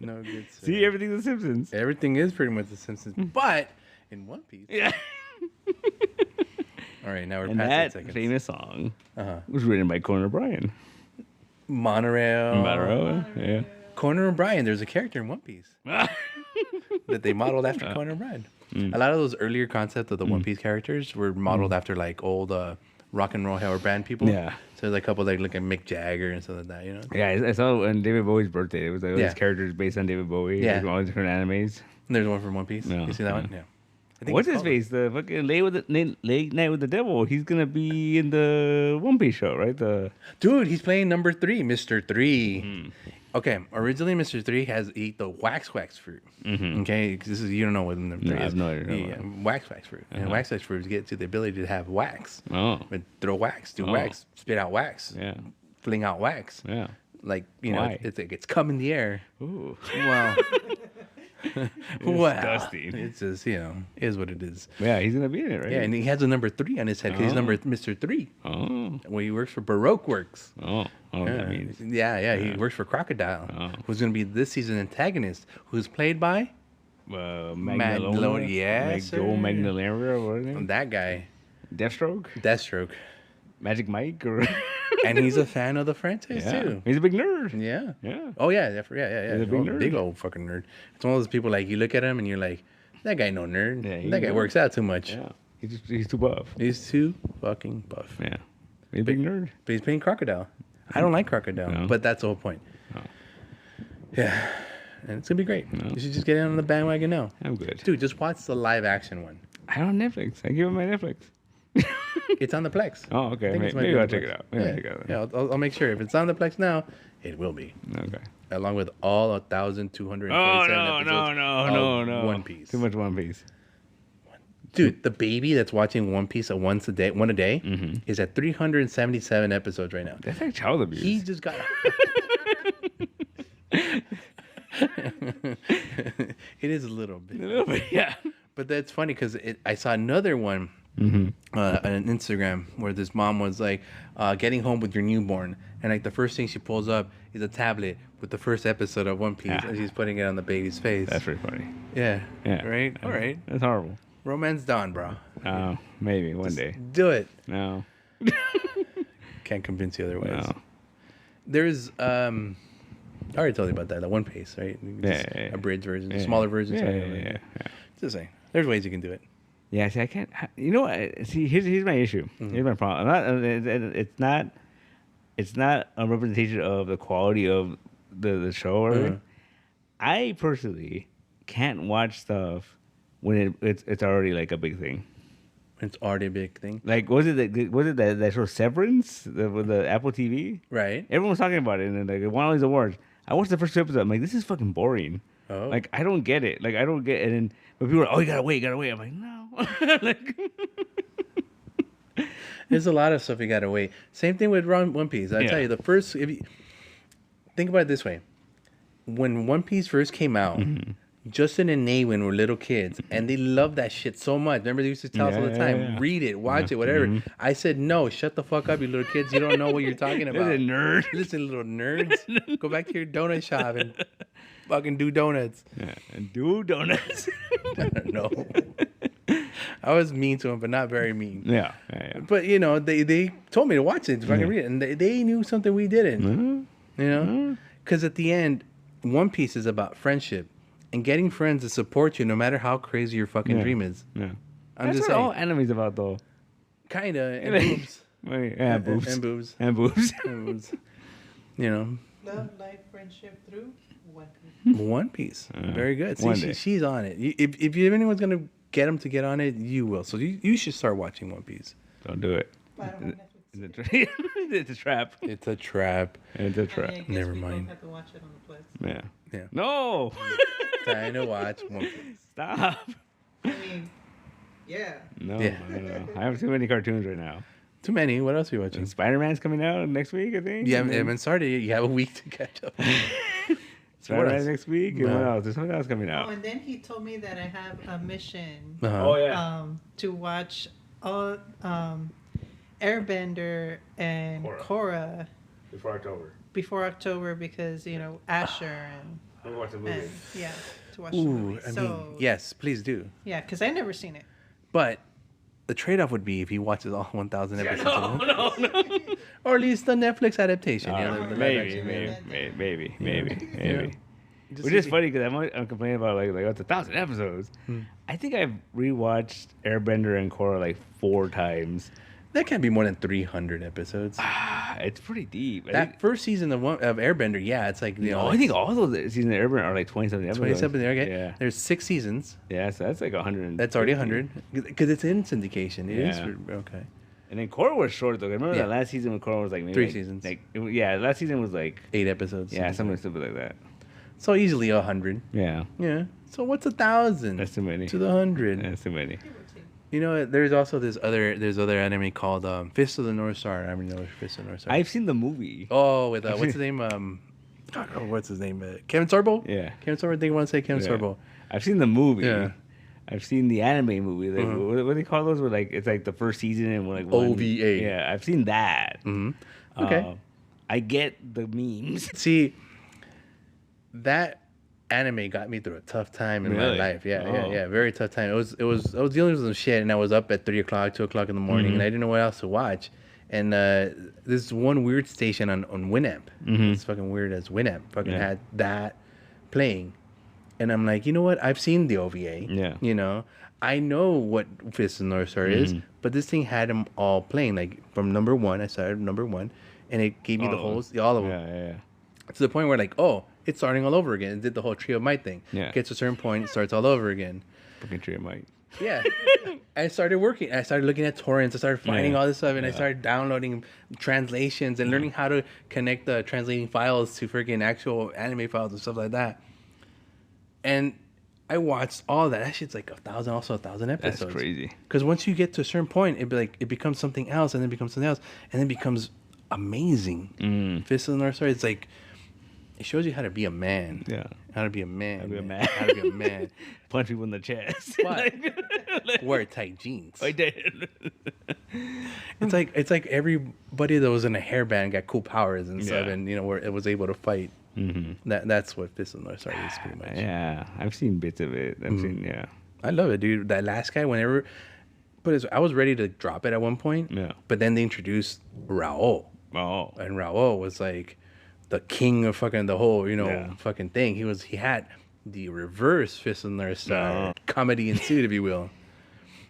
No good. See, everything's The Simpsons. Everything is pretty much The Simpsons, but in One Piece. Yeah. All right, now we're And past that 8 seconds. famous song was written by Conan O'Brien. Monorail. Yeah. Conan O'Brien. There's a character in One Piece that they modeled after Conan O'Brien. A lot of those earlier concepts of the One Piece characters were modeled after like old rock and roll hero band people. Yeah. So there's like a couple like look at Mick Jagger and stuff like that, you know. Yeah, I saw on David Bowie's birthday. It was like all these characters based on David Bowie. Yeah. Like all different animes. And there's one from One Piece. Yeah, You see that one? Yeah. I think What's it's his called- face? The fucking Late Night with the Devil. He's gonna be in the One Piece show, right? Dude, he's playing number 3, Mr. 3. Okay, originally Mr. 3 has eat the wax fruit. Okay, 'cause this is you don't know what number 3 I is. have no idea. Yeah, wax fruit. And wax fruits get to the ability to have wax. Oh. But throw wax, do wax, spit out wax, Yeah. fling out wax. Yeah. Like you know, Why? it's like it's come in the air. Ooh. Wow. Wow. Disgusting. It's just is what it is. Yeah, he's gonna be in it, right? Yeah, and he has a number 3 on his head because he's number Mr. 3. Oh. Well, he works for Baroque Works. Oh. Oh. Yeah, That means. he works for Crocodile, who's going to be this season's antagonist, who's played by Magnolia. yes, Joe sir. Magnolia, or what is his name? that guy, Deathstroke, Deathstroke. Magic Mike, or And he's a fan of the franchise, too. He's a big nerd. Yeah. Yeah. Oh, yeah. Yeah. He's a big nerd. Big old fucking nerd. It's one of those people, like, you look at him and you're like, that guy no nerd. Yeah, that guy he's works out too much. Yeah. He's too buff. He's too fucking buff. Yeah. He's a big nerd. But he's playing Crocodile. I don't like Crocodile, No. but that's the whole point. Oh. Yeah. And it's going to be great. You should just get in on the bandwagon now. I'm good. Dude, just watch the live action one. I don't have Netflix. I give him my Netflix. It's on the Plex. Oh, okay. I think it's Maybe on I'll the check Plex. it out. Maybe I'll check it out. Yeah, I'll make sure. If it's on the Plex now, it will be. Okay. Along with all 1,247 Oh, episodes no. of One Piece. Too much One Piece. Dude, the baby that's watching One Piece one a day, is at 377 episodes right now. That's like child abuse. He just got. It is a little bit. Yeah. But that's funny because I saw another one on Instagram where this mom was like getting home with your newborn, and like the first thing she pulls up is a tablet with the first episode of One Piece, and she's putting it on the baby's face. That's pretty funny. Yeah. Yeah. Right? All right. That's horrible. Romance dawn, bro. Maybe one day. Do it. No. Can't convince you otherwise. No. There's I already told you about that. The One Piece, right? Just Yeah. a bridge version, a smaller version. Yeah. Just saying. There's ways you can do it. Yeah, see, I can't. You know what? See, here's my issue. Here's my problem. It's not a representation of the quality of the show or whatever. I personally can't watch stuff when it's already like a big thing. It's already a big thing, Like was it that show Severance with the Apple TV? right? Everyone was talking about it and like it won all these awards. I watched the first 2 episodes. I'm like, this is fucking boring. Oh, Like I don't get it. Like I don't get it. And but people are, oh, you gotta wait. I'm like, no. Like, there's a lot of stuff you gotta wait. Same thing with One Piece. I tell you, the first. If you think about it this way, when One Piece first came out, Justin and Naywin were little kids, and they loved that shit so much. Remember, they used to tell us all the time, read it, watch it, whatever. I said, no, shut the fuck up, you little kids. You don't know what you're talking about. Listen, nerd. Listen, little nerds. Go back to your donut shop and fucking do donuts. yeah, and do donuts. I don't know. I was mean to him, but not very mean. yeah. But, they told me to watch it, to fucking read it, and they knew something we didn't. You know? Because at the end, One Piece is about friendship. And getting friends to support you no matter how crazy your fucking dream is. Yeah. I'm That's just what saying. all anime's about, though. Kinda. And boobs. Yeah, boobs. And boobs. And boobs. And boobs. You know. Love, life, friendship through One Piece. One Piece. Very good. One See, day. she's on it. If anyone's going to get them to get on it, you will. So you should start watching One Piece. Don't do it. But I don't have Netflix. It's a trap. It's a trap. It's a trap. I guess Never we both mind. have to watch it on the Plex. Yeah. Yeah. No. Time to watch One Piece. Stop. I mean, yeah. No, Yeah. no. I have too many cartoons right now. Too many. What else are you watching? And Spider-Man's coming out next week, I think. You haven't started yet. You have a week to catch up. Spider-Man else? next week. And what else? There's something else coming Oh, out. and then he told me that I have a mission Uh-huh. to watch all Airbender and Korra. Korra Before October. before October because Asher I'll watch the movie. and yeah, to watch the Ooh, movie. I So mean, yes, please do. yeah, because I never seen it. But the trade-off would be if he watches all 1,000 episodes, No, no, no. or at least the Netflix adaptation. All The right, live maybe, action. maybe. Just Which to is see. funny because I'm complaining about like it's 1,000 episodes. I think I've rewatched Airbender and Korra like 4 times. That can't be more than 300 episodes. It's pretty deep. That first season of Airbender, yeah, it's like I think all those seasons of Airbender are like 27 episodes. 27. Okay, Yeah. there's 6 seasons. Yeah, so that's like 100. That's already 100 because it's in syndication. It is Yeah. okay. And then Korra was short though. I remember Yeah. that last season when Korra was like maybe 3 like- seasons. Like last season was like 8 episodes. something stupid like that. So easily 100. Yeah, Yeah. So what's 1,000 that's too many. to the 100? That's too many. You know what? There's also there's other anime called Fist of the North Star. I remember Fist of the North Star. I've seen the movie. Oh, with what's his name? What's his name? Kevin Sorbo. Yeah. Kevin Sorbo. I think I want to say Kevin Yeah. Sorbo. I've seen the movie. Yeah. I've seen the anime movie. Like, what do they call those? Where like it's like the first season and like one, OVA. Yeah, I've seen that. Okay. I get the memes. See, that anime got me through a tough time in my Really? life. Yeah, Oh. yeah, very tough time. I was dealing with some shit, and I was up at 3 o'clock, 2 o'clock in the morning, and I didn't know what else to watch. And this one weird station on Winamp, it's fucking weird as Winamp, fucking had that playing, and I'm like, you know what? I've seen the OVA. Yeah. You know, I know what Fist of the North Star is, but this thing had them all playing, like from number 1. I started number 1, and it gave me the whole all of them. Yeah. To the point where like, oh, it's starting all over again. It did the whole Trio Might thing. Yeah. Gets to a certain point, it starts all over again. Fucking tree might. Yeah. I started working. I started looking at torrents. I started finding all this stuff, and I started downloading translations and learning how to connect the translating files to freaking actual anime files and stuff like that. And I watched all that. That shit's like 1,000 episodes. That's crazy. Because once you get to a certain point, it becomes something else, and then becomes something else, and then becomes amazing. Fist of the North Star. It's like it shows you how to be a man. Yeah. How to be a man. How to be a man. man. How to be a man. Punch people in the chest. But wear tight jeans. I did. It's like everybody that was in a hairband got cool powers and stuff, Yeah. and where it was able to fight. That's what Fist of the North Star is pretty much. Yeah, I've seen bits of it. I've seen, I love it, dude. That last guy, whenever, I was ready to drop it at one point. Yeah. But then they introduced Raul, Oh. and Raul was like the king of fucking the whole, fucking thing. He had the reverse Fist of the North Star comedy ensued, if you will.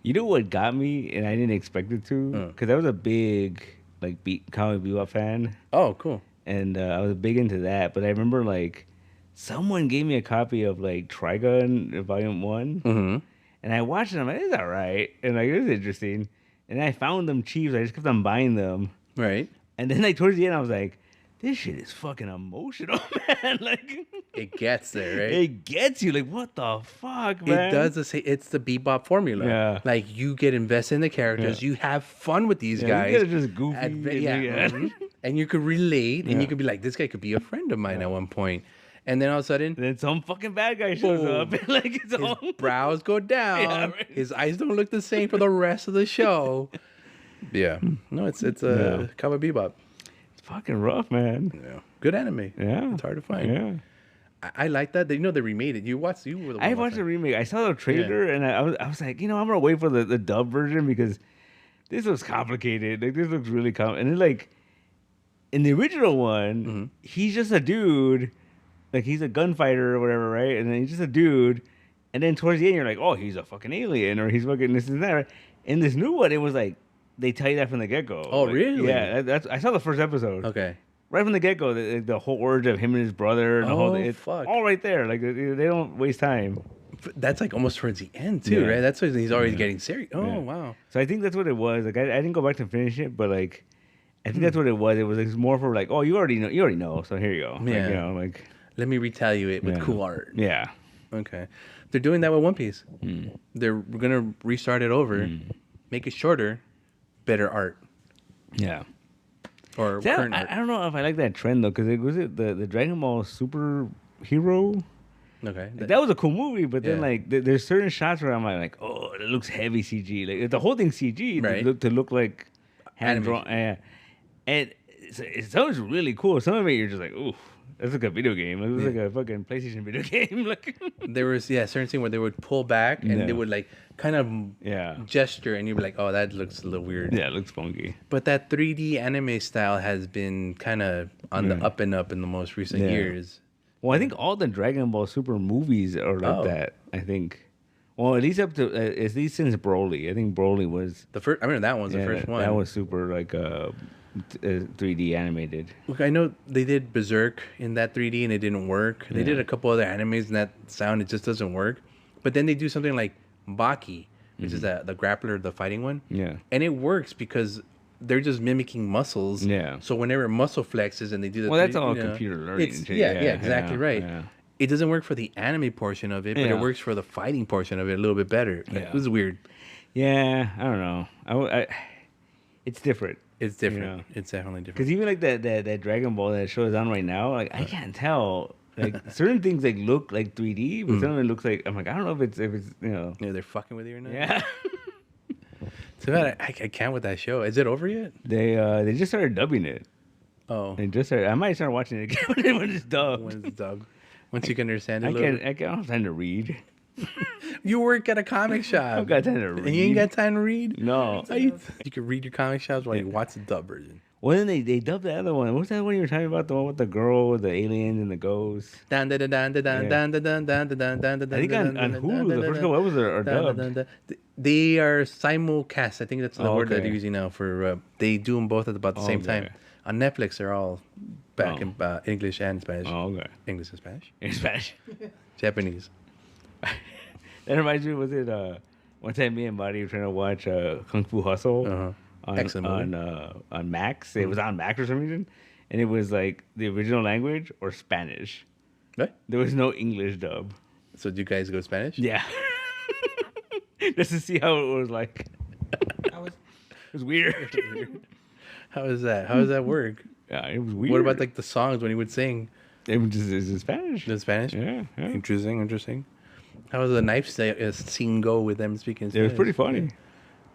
You know what got me, and I didn't expect it to, because I was a big like comic bebop fan, Oh, cool. and I was big into that. But I remember like someone gave me a copy of like Trigun Volume 1, and I watched it. I'm like, it's all right, and like it was interesting. And I found them cheap, so I just kept on buying them. Right. And then like towards the end, I was like, this shit is fucking emotional, man. Like It gets there, right? it gets you. Like what the fuck, man? It does. It's the bebop formula. Yeah. Like you get invested in the characters. You have fun with these You guys. guys are just goofy. Yeah. And you could relate, and you could be like, this guy could be a friend of mine at one point. And then all of a sudden, Then some fucking bad guy shows Boom. up, and like it's all. his brows go down. Yeah, right. His eyes don't look the same for the rest of the show. Yeah. No, it's a Cowboy Bebop. It's fucking rough, man. Yeah. Good anime. Yeah. It's hard to find. Yeah. I like that. They remade it. You were the one I watched the remake. I saw the trailer, and I was like, I'm gonna wait for the dub version because this looks complicated. Like this looks really complicated. And then like in the original one, he's just a dude. Like he's a gunfighter or whatever, right? And then he's just a dude. And then towards the end, you're like, oh, he's a fucking alien, or he's fucking this and that. Right? In this new one, it was like they tell you that from the get go. Oh, like, really? Yeah, that's. I saw the first episode. Okay. Right from the get go, the whole origin of him and his brother, and the whole it's fuck. all right there. Like they don't waste time. That's like almost towards the end too, Yeah. right? That's when he's already getting serious. Oh, Yeah. wow. So I think that's what it was. Like I didn't go back to finish it, but like I think that's what it was. It was like more for like, oh, you already know. So here you go. Yeah. Like Let me retaliate with Yeah. cool art. yeah. Okay. They're doing that with One Piece. They're going to restart it over, make it shorter, better art. Yeah. Or See, current I art. don't know if I like that trend though, because it was the Dragon Ball Super Hero. Okay. Like, that was a cool movie, but then Yeah. like there's certain shots where I'm like, oh, it looks heavy CG. Like the whole thing CG Right. to look like hand drawn. Animation. And some is really cool. Some of it you're just like, ooh, that's like a video game. It looks like a fucking PlayStation video game. Like there was certain thing where they would pull back and they would like kind of gesture, and you'd be like, oh, that looks a little weird. Yeah, it looks funky. But that 3D anime style has been kind of on the up and up in the most recent years. Well, I think all the Dragon Ball Super movies are like that. I think. Well, at least since Broly. I think Broly was the first. I remember that one's the first one. That was super like 3D animated. Look, I know they did Berserk in that 3D and it didn't work. They did a couple other animes and that sound, it just doesn't work. But then they do something like Baki, which is the grappler, the fighting one. Yeah. And it works because they're just mimicking muscles. Yeah. So whenever muscle flexes and they do the that's all computer learning. Exactly right. Yeah. It doesn't work for the anime portion of it, but it works for the fighting portion of it a little bit better. Yeah. It was weird. Yeah, I don't know. It's different. It's different. It's definitely different. Because even like that Dragon Ball that show is on right now, like I can't tell. Like certain things like look like 3D, but some of it looks like I'm like I don't know if it's Yeah, they're fucking with you or not. Yeah. So I can't with that show. Is it over yet? They just started dubbing it. Oh. They just started. I might start watching it again when it's dubbed. When it's dubbed. Once you can understand it. I don't have time to read. You work at a comic shop. I've got time to read. And you ain't got time to read? No. You can read your comic shops while you watch the dub version. Well, then they dubbed the other one. What was that one you were talking about? The one with the girl, with the aliens, and the ghosts? I think on Hulu, the first couple episodes are dubbed. They are simulcast. I think that's the word that they're using now for. They do them both at about the same time. On Netflix, they're all back in English and Spanish. Oh, okay. English and Spanish? In Spanish. Japanese. That reminds me, was it one time me and Buddy were trying to watch Kung Fu Hustle on Max. It was on Max for some reason. And it was like the original language or Spanish. What? There was no English dub. So did you guys go Spanish? Yeah. Just to see how it was like. It was weird. How is that? How does that work? Yeah, it was weird. What about like the songs when he would sing? It was just in Spanish. In Spanish? Yeah. Interesting. How does the knife scene go with them speaking Spanish? It was pretty funny.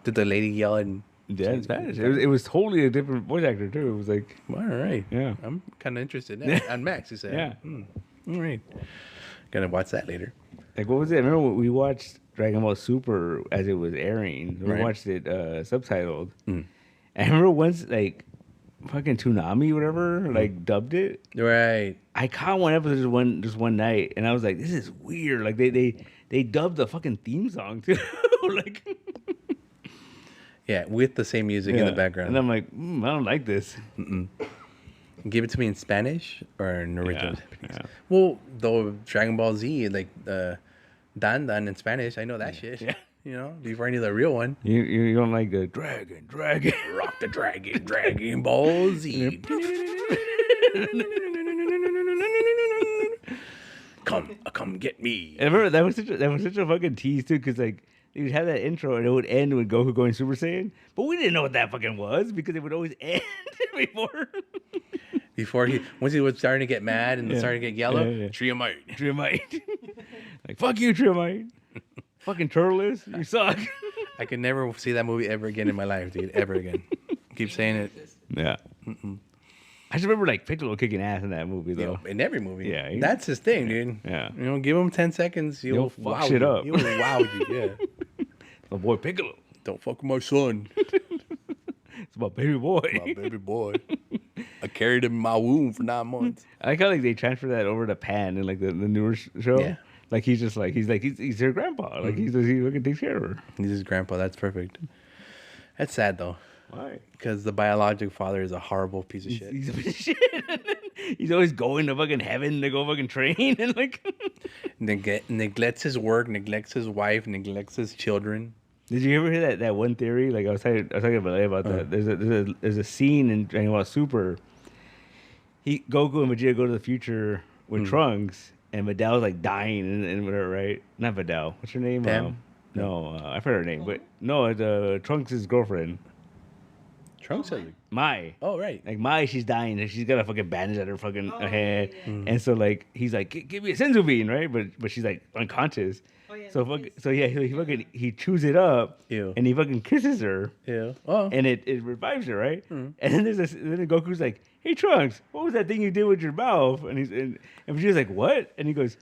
Did the lady yell in Spanish? It was totally a different voice actor too. It was like, all right. Yeah. I'm kind of interested. On Max, you said. Yeah. All right. Gonna watch that later. Like, what was it? I remember we watched Dragon Ball Super as it was airing. We watched it subtitled. I remember once, like, fucking Toonami, whatever, like, dubbed it. Right. I caught one episode just one night, and I was like, this is weird. Like, they dubbed the fucking theme song, too. Like... Yeah, with the same music in the background. And I'm like, I don't like this. Give it to me in Spanish or in original Japanese. Yeah. Well, though Dragon Ball Z, like, Dan in Spanish, I know that shit. Yeah. You know, before I knew the real one. You don't like the dragon. Rock the Dragon Ball Z. Come get me. And I remember that was such a fucking tease too, because like they would have that intro and it would end with Goku going Super Saiyan, but we didn't know what that fucking was because it would always end before. Once he was starting to get mad and starting to get yellow, Triomite. Like, fuck you, Triomite. Fucking turtles, you suck. I could never see that movie ever again in my life, dude. Ever again. Keep saying it. Yeah. I just remember like Piccolo kicking ass in that movie though. In every movie. Yeah. That's his thing, dude. Yeah. You know, give him 10 seconds, he'll fuck shit up. He'll wow you, yeah. My boy Piccolo. Don't fuck with my son. It's my baby boy. My baby boy. I carried him in my womb for 9 months. I like how like they transfer that over to Pan in like the newer show. Yeah. Like he's her grandpa. Like he fucking takes care of her. He's his grandpa. That's perfect. That's sad though. Why? Because the biological father is a horrible piece of shit. He's a piece of shit. He's always going to fucking heaven to go fucking train and like neglects his work, neglects his wife, neglects his children. Did you ever hear that one theory? Like I was talking about that. There's a scene in Dragon Ball Super. Goku and Vegeta go to the future with Trunks. And Vidal's like dying and whatever, right? Not Vidal. What's her name? Pam? No, I forgot her name. But no, Trunks' girlfriend. Trunks has Mai. Oh, right. Like Mai, she's dying. And she's got a fucking bandage at her fucking Oh, head. yeah. And so like he's like, give me a senzu bean, right? But she's like unconscious. Oh, yeah, So the kids- he chews it up. Ew. And he fucking kisses her. Yeah. Oh. And it revives her, right? And then then Goku's like, "Hey Trunks, what was that thing you did with your mouth?" And she's like, "What?" And he goes,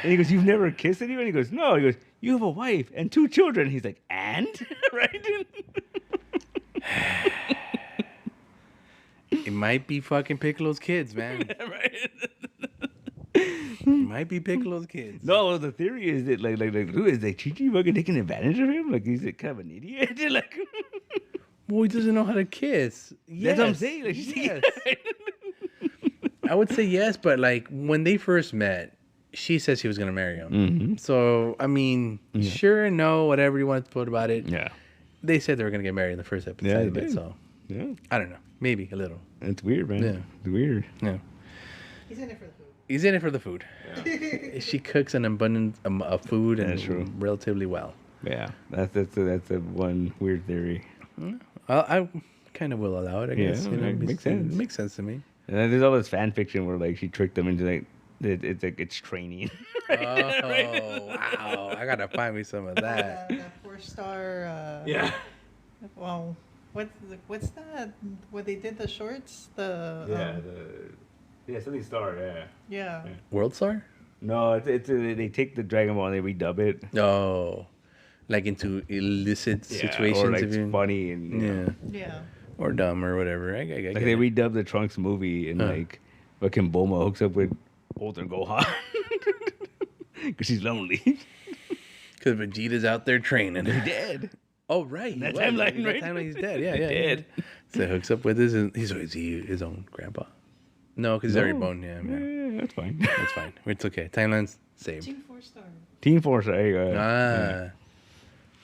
"You've never kissed anyone?" He goes, "No." He goes, "You have a wife and 2 children." He's like, "And?" Right? It might be fucking Piccolo's kids, man. Right? It might be Piccolo's kids. No, the theory is that who is like Chi-Chi fucking taking advantage of him? Like he's like, kind of an idiot. Like Well, he doesn't know how to kiss. that's what I'm saying. Like, she's Yes. taking- I would say yes, but like when they first met, she said she was gonna marry him. Mhm. So I mean, sure, no, whatever you want to put about it. Yeah. They said they were gonna get married in the first episode. Yeah, they of it, did. so Yeah. I don't know, maybe a little. It's weird, man. Yeah. It's weird. Yeah, He's in it for the food. he's in it for the food. She cooks an abundance of food and That's true. relatively well. Yeah. That's a one weird theory. I kind of will allow it. I Yeah, guess makes sense. It makes sense to me. And then there's all this fan fiction where like she tricked them into like it's like it's training. Oh wow! I gotta find me some of that. That 4-star. Yeah. Well, what's that? Where they did the shorts? Something Star. Yeah. Yeah. World Star? No, it's they take the Dragon Ball and they redub it. Oh, like into illicit situations. or like if you- it's funny and you know. Yeah, Yeah. or dumb or whatever. I Like get they it. redubbed the Trunks movie and like fucking Bulma hooks up with older Gohan because she's lonely. Because Vegeta's out there training. Dead. Oh right, he That was. timeline, That right? timeline, he's dead. Yeah, yeah. Dead. So hooks up with his own grandpa. No, because he's already boned. Yeah, Yeah, that's fine. that's fine. It's okay. Timeline's saved. Team 4-star. Team Force, there you go. Ah,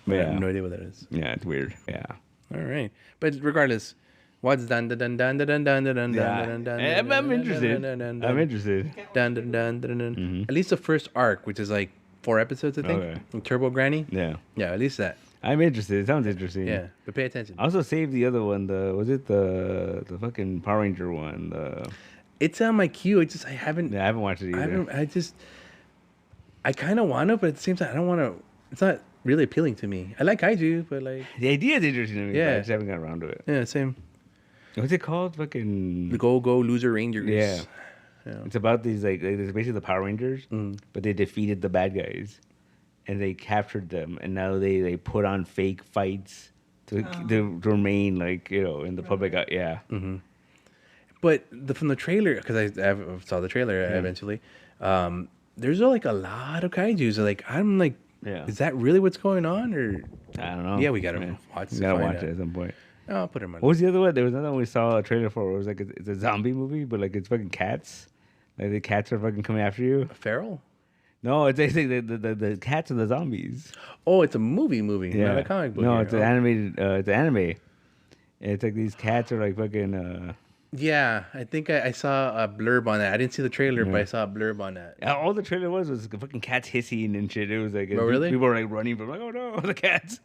But I yeah. have no idea what that is. Yeah, it's weird. Yeah. All right, but regardless, what's dun dun dun dun dun dun dun dun dun Yeah. dun dun? I'm interested. I'm interested. Dun dun dun dun dun. At least the first arc, which is like 4 episodes, I think. Okay. Turbo Granny. Yeah. Yeah, at least that. I'm interested. It sounds interesting. Yeah, but pay attention. I also saved the other one. The fucking Power Ranger one. It's on my queue. I haven't. I haven't watched it either. I kind of want to, but at the same time, I don't want to. It's not really appealing to me. I like kaiju, but like, The idea is interesting to me. Yeah. But I just haven't got around to it. yeah, same. What's it called? Fucking. The Go Loser Rangers. Yeah. Yeah. It's about these like it's basically the Power Rangers, but they defeated the bad guys, and they captured them, and now they put on fake fights to remain like in the public eye. Yeah. But from the trailer, because I saw the trailer eventually, there's like a lot of kaiju's. Like I'm like, Yeah. is that really what's going on? Or I don't know. Yeah, we gotta watch We to gotta find watch out. it at some point. I'll put them on. What was the other one? There was another one we saw a trailer for. Where it was like it's a zombie movie, but like it's fucking cats. Like the cats are fucking coming after you. Feral? No, it's actually the cats are the zombies. Oh, it's a movie, not a comic book. No, here. it's an Oh. animated. It's an anime. And it's like these cats are like fucking. Yeah, I think I saw a blurb on that. I didn't see the trailer, but I saw a blurb on that. All the trailer was fucking cats hissing and shit. It was like Oh, really? people were like running from like, oh no, the cats.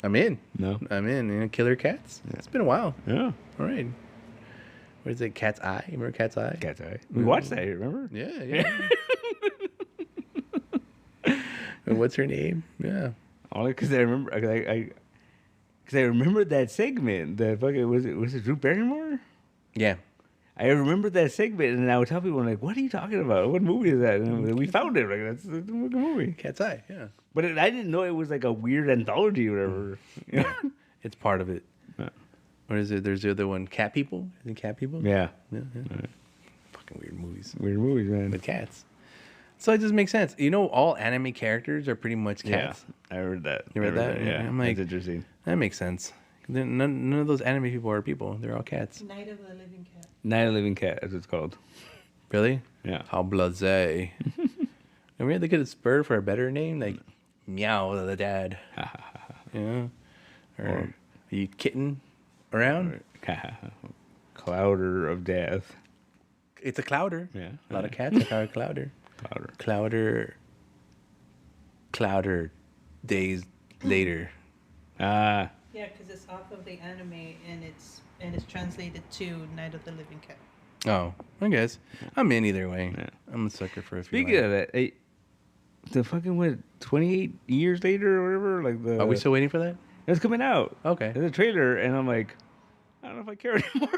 I'm in. No. I'm in. Killer cats. It's been a while. Yeah. All right. What is it? Cat's Eye? Remember Cat's Eye? Cat's Eye. We watched that. Remember? Yeah. And what's her name? Yeah. Only because I remember. Because I remembered that segment. That fucking was it Drew Barrymore? Yeah. I remember that segment, and I would tell people like, "What are you talking about? What movie is that?" And we found it. Like that's the fucking movie. Cat's Eye. Yeah. But I didn't know it was like a weird anthology or whatever. Yeah. It's part of it. Yeah. What is it? There's the other one, Cat People. Is it Cat People? Yeah. Yeah. Fucking weird movies Weird movies, man. with cats. So it just makes sense. All anime characters are pretty much cats. Yeah, I heard that. You read that? Yeah, I'm like- that's interesting. That makes sense. None of those anime people are people. They're all cats. Night of the Living Cat. Night of the Living Cat, as it's called. Really? Yeah. How blasé. And we had to get a spur for a better name, like Meow the Dad. Yeah. Or are you kitten around? Clouder of Death. It's a clouder. Yeah. A lot of cats are clouder. Clouder days later. Ah, Yeah, because it's off of the anime and it's translated to Night of the Living Cat. Oh, I guess I'm in either way. Yeah. I'm a sucker for a few. Speaking of that, the fucking what 28 years later or whatever, like the Are we still waiting for that? it's coming out. Okay. There's a trailer, and I'm like, I don't know if I care anymore.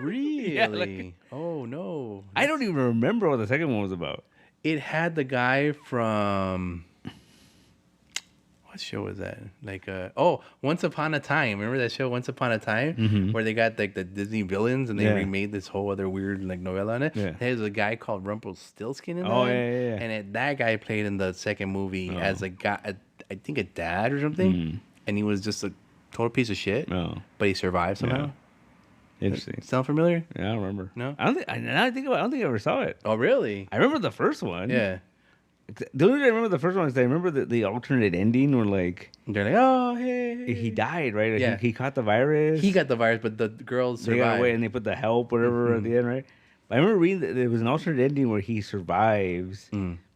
Really? Yeah, like, Oh no. I don't even remember what the second one was about. It had the guy from what show was that? Like Once Upon a Time. Remember that show Once Upon a Time where they got like the Disney villains and they remade this whole other weird like novella on it. Yeah. There's a guy called Rumpelstiltskin in Oh, that. yeah. And that guy played in the second movie as a guy, I think a dad or something, and he was just a total piece of shit. Oh, But he survived somehow. Yeah. Interesting. Sound familiar? Yeah, I don't remember. No? I don't think. Now I think about it, I don't think I ever saw it. Oh really? I remember the first one. Yeah. The only reason I remember the first one is I remember the alternate ending where like They're like, oh hey. he died, right? Like, Yeah. he caught the virus. He got the virus, but the girls They got survived. away and they put the help, whatever, at the end, right? But I remember reading that there was an alternate ending where he survives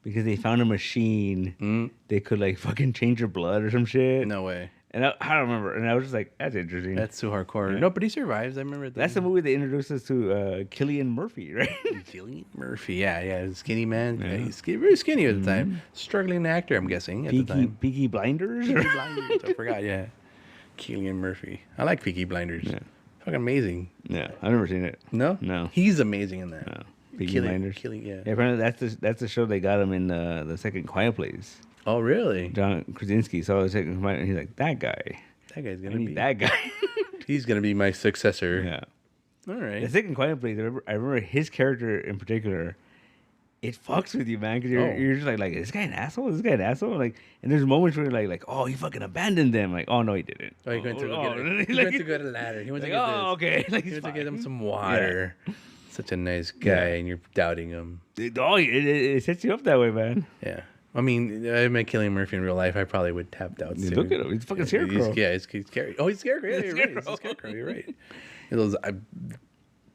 because they found a machine. They could like fucking change your blood or some shit. No way. And I don't remember. And I was just like, that's interesting. That's too hardcore. Yeah. No, but he survives. I remember that. That's the movie that introduced us to Cillian Murphy, right? Cillian Murphy. Yeah, skinny man. Yeah. Yeah, he's very skinny at the time. Struggling actor, I'm guessing, at the time. Peaky Blinders? Peaky Blinders. I forgot, yeah. Cillian Murphy. I like Peaky Blinders. Yeah. Fucking amazing. Yeah, I've never seen it. No? No. He's amazing in that. No. Peaky Blinders. Yeah. Yeah, apparently that's the show they got him in the second Quiet Place. Oh, really? John Krasinski saw the second Quiet, and he's like, that guy. That guy's I going to need be... that guy. He's going to be my successor. Yeah. All right. The second Quiet Place, I remember his character in particular. It fucks with you, man, because you're just like, is this guy an asshole? Is this guy an asshole? Like, and there's moments where you're like, oh, he fucking abandoned them. Like, oh no, he didn't. Oh, he went to go get he like, went to go to the ladder. He went to like, get this. oh, okay. Like, He he's went to get him fine. some water. Such a nice guy, and you're doubting him. It sets you up that way, man. Yeah. I mean, I met Cillian Murphy in real life. I probably would have doubts too. Look at him. He's fucking scarecrow. He's scary. Oh, he's scarecrow. Yeah, you're right. He's a scarecrow. You're right. And those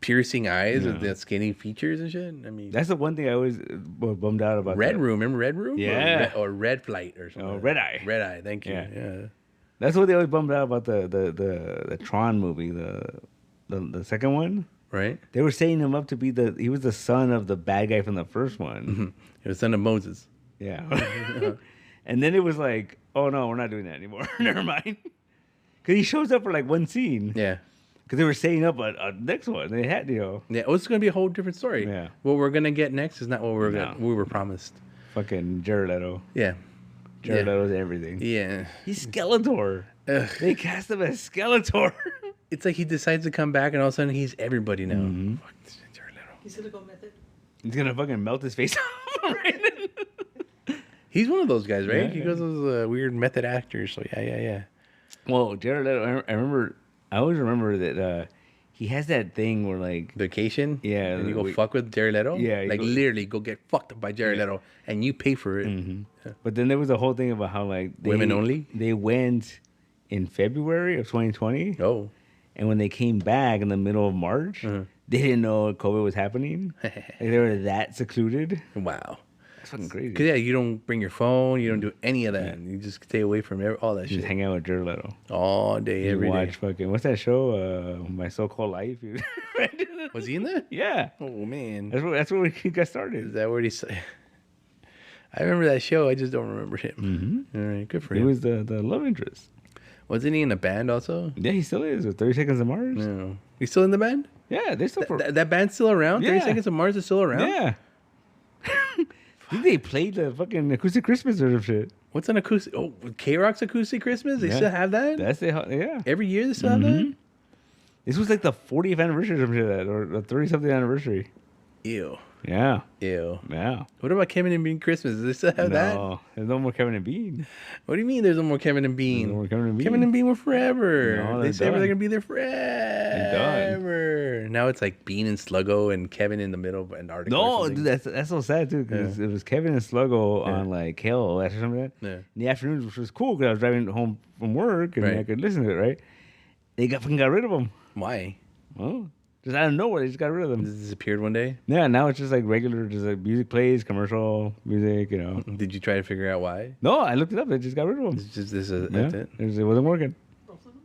piercing eyes with the skinny features and shit. I mean, That's the one thing I always was bummed out about. Red Room. Remember Red Room? Yeah. Or Red Flight or something. Oh, Red Eye. Red Eye. Thank you. Yeah. Yeah. That's what they always bummed out about the Tron movie, the second one. Right? They were setting him up to be he was the son of the bad guy from the first one. It was son of Moses. Yeah. And then it was like, oh no, we're not doing that anymore. Never mind. Because he shows up for like one scene. Yeah. Because they were setting up a next one. They had, Yeah. Oh, it's going to be a whole different story. Yeah. What we're going to get next is not what we were promised. Fucking Jared Leto. Yeah. Jared Leto's everything. Yeah. He's Skeletor. Ugh. They cast him as Skeletor. It's like he decides to come back and all of a sudden he's everybody now. Fuck, Jared Leto. He's gonna go method. He's gonna fucking melt his face off. Right? He's one of those guys, right? Yeah, He yeah. goes as weird method actors. So yeah. Well, Jared Leto, I always remember that he has that thing where like, Vacation. Yeah, And you go fuck with Jared Leto. Yeah, you Like go- literally go get fucked by Jared Leto and you pay for it. but then there was a whole thing about how like Women only? They went in February of 2020, Oh. and when they came back in the middle of March, they didn't know COVID was happening. Like, they were that secluded. Wow. That's fucking crazy. Because you don't bring your phone. You don't do any of that. You just stay away from all that You just shit. hang out with Jared Leto. All day, You every day. watch fucking what's that show? My So-Called Life. Was he in that? Yeah, Oh, man. that's where he got Is started. that where he said? I remember that show. I just don't remember him. All right. Good for He him. was the love interest. Wasn't he in a band also? Yeah, he still is with 30 Seconds to Mars. No. He's still in the band? Yeah, they're still That band's still around? 30 Yeah. Seconds of Mars is still around? Yeah. I think they played the fucking acoustic Christmas or some shit. What's an acoustic? Oh, K-Rock's Acoustic Christmas? They Yeah. still have that? That's the yeah. Every year they still have that? This was like the 40th anniversary or some shit like that, or the 30 something anniversary. Ew. Yeah, Ew. yeah. What about Kevin and Bean Christmas? Do they still have that? No, there's no more Kevin and Bean. What do you mean there's no more Kevin and Bean? No more Kevin and Bean. Kevin and Bean were forever. No, they they're said done. they're going to be there forever. Now it's like Bean and Sluggo and Kevin in the middle of Antarctica. or No, something. dude, that's so sad too, because it was Kevin and Sluggo on like KLOS or something like that. Yeah. In the afternoons, which was cool because I was driving home from work and I Right. could listen to it. Right? They fucking got rid of them. Why? Well, just out of nowhere, they just got rid of them. This disappeared one day? Yeah, now it's just like regular, just like music plays, commercial music, you know. Did you try to figure out why? No, I looked it up. They just got rid of them. It's just this. Yeah, That's it. it wasn't working. Both of them?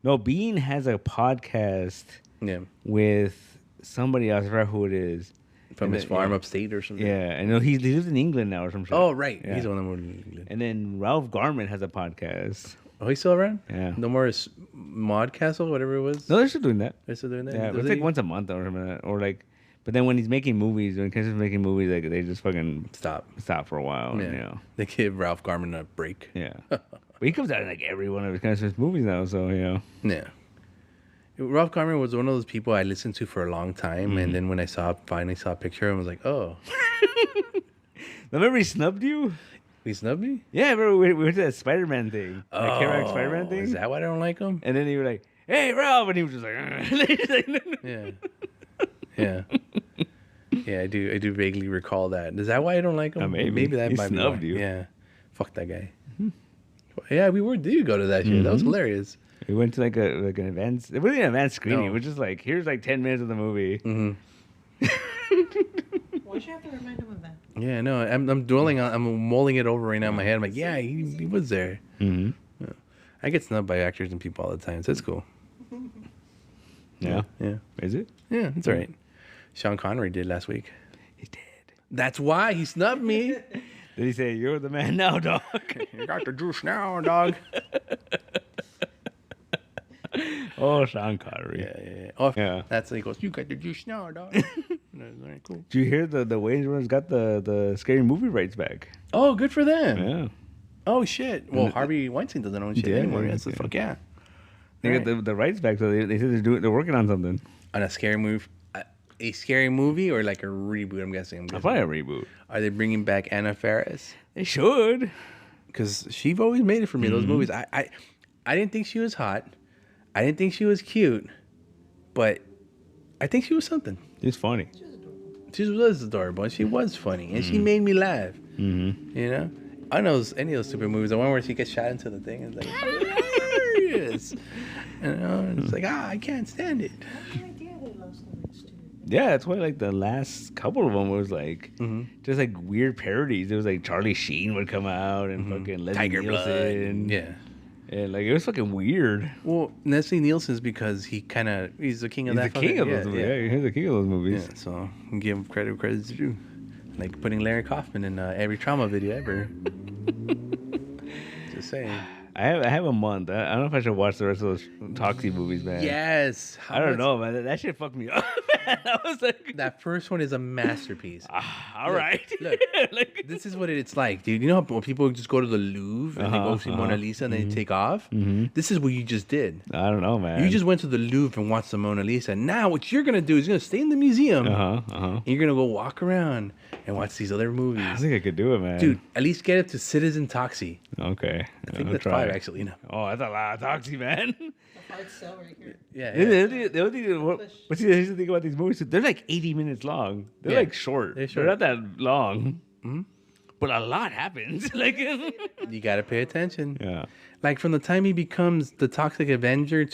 No, Bean has a podcast Yeah. with somebody else. I forgot who it is. From And his then- farm upstate or something. Yeah, I know he lives in England now or some shit. Oh, right. Yeah. He's the one that moved in England. And then Ralph Garman has a podcast. Oh, he's still around? Yeah. No more Mod Castle, whatever it was? No, they're still doing that. They're still doing that? Yeah, Does but it's he? like once a month or something like that. Or like, but then when he's making movies, when Chris is making movies, like they just fucking Stop. for a while. Yeah. And, you know, They give Ralph Garman a break. yeah. But he comes out in like every one of his kind of movies now, so you know. Yeah. Ralph Garman was one of those people I listened to for a long time, and then when I finally saw a picture of him, I was like, oh. Remember he snubbed you? He snubbed me? Yeah, remember we went to that Spider-Man thing. That K-Rock Spider-Man thing? Is that why I don't like him? And then you were like, hey, Ralph! And he was just like, Yeah. Yeah. Yeah, I do vaguely recall that. Is that why I don't like him? Maybe. that He might be snubbed why. you. Yeah. Fuck that guy. Yeah, we did go to that shit. That was hilarious. We went to like an advanced, it wasn't an advanced screening. No. It was just like, here's like 10 minutes of the movie. Mm-hmm. Why'd you have to remind him of that? Yeah, no, I'm dwelling on, I'm mulling it over right now in my head. I'm like, yeah, he was there. Mm-hmm. I get snubbed by actors and people all the time, so it's cool. Yeah. Yeah. Is it? Yeah, it's all right. Sean Connery did last week. He's dead. That's why he snubbed me. Did he say, you're the man now, dog? You got the juice now, dog. Oh, Sean Connery. Yeah. Oh, Yeah. That's he goes, you got the juice now, dog. That's all right, cool. Did you hear the Wayans brothers got the scary movie rights back? Oh, good for them. Yeah. Oh, shit. Well, Harvey Weinstein doesn't own shit Yeah, anymore. yeah, Yeah, so yeah. fuck yeah. They Right. got the rights back, so they said they're working on something. On a scary movie. A scary movie or like a reboot, I'm guessing. Probably a reboot. Are they bringing back Anna Faris? They should. Because she's always made it for me, those movies. I didn't think she was hot. I didn't think she was cute. But I think she was something. It's funny. She was adorable, and she was funny, and she made me laugh. Mm-hmm. You know? I know any of those stupid movies. The one where she gets shot into the thing is like hilarious. You know? It's like, I can't stand it. I have no idea they love stories too. Yeah, that's why like the last couple of them was like just like weird parodies. It was like Charlie Sheen would come out and fucking Leslie Tiger Nielsen. Blood. Yeah. And like it was fucking weird. Well, Leslie Nielsen's because he's the king of He's that. the king of fucking- those movies. Yeah, he's the king of those movies. Yeah, so give him credit where credit's due. Like putting Larry Kaufman in every trauma video ever. Just saying. I have a month. I don't know if I should watch the rest of those Toxie movies, man. Yes. I don't know, man. That shit fucked me up. Man. I was like, That first one is a masterpiece. all right. Look, Like- this is what it's like, dude. You know how when people just go to the Louvre and they go see Mona Lisa and they take off? This is what you just did. I don't know, man. You just went to the Louvre and watched the Mona Lisa. Now what you're going to do is you're going to stay in the museum and you're going to go walk around and watch these other I movies. think I could do it, man. Dude, at least get it to Citizen Toxie. Okay. I think that's 5 actually, you know. Oh, that's a lot of Toxie, man. The hard sell right here. Yeah. The only thing, but see, here's the thing about these movies. They're like 80 minutes long. They're Yeah. like short. They're They're short. not that long. But a lot happens. Like, You got to pay attention. yeah. Like from the time he becomes the Toxic Avenger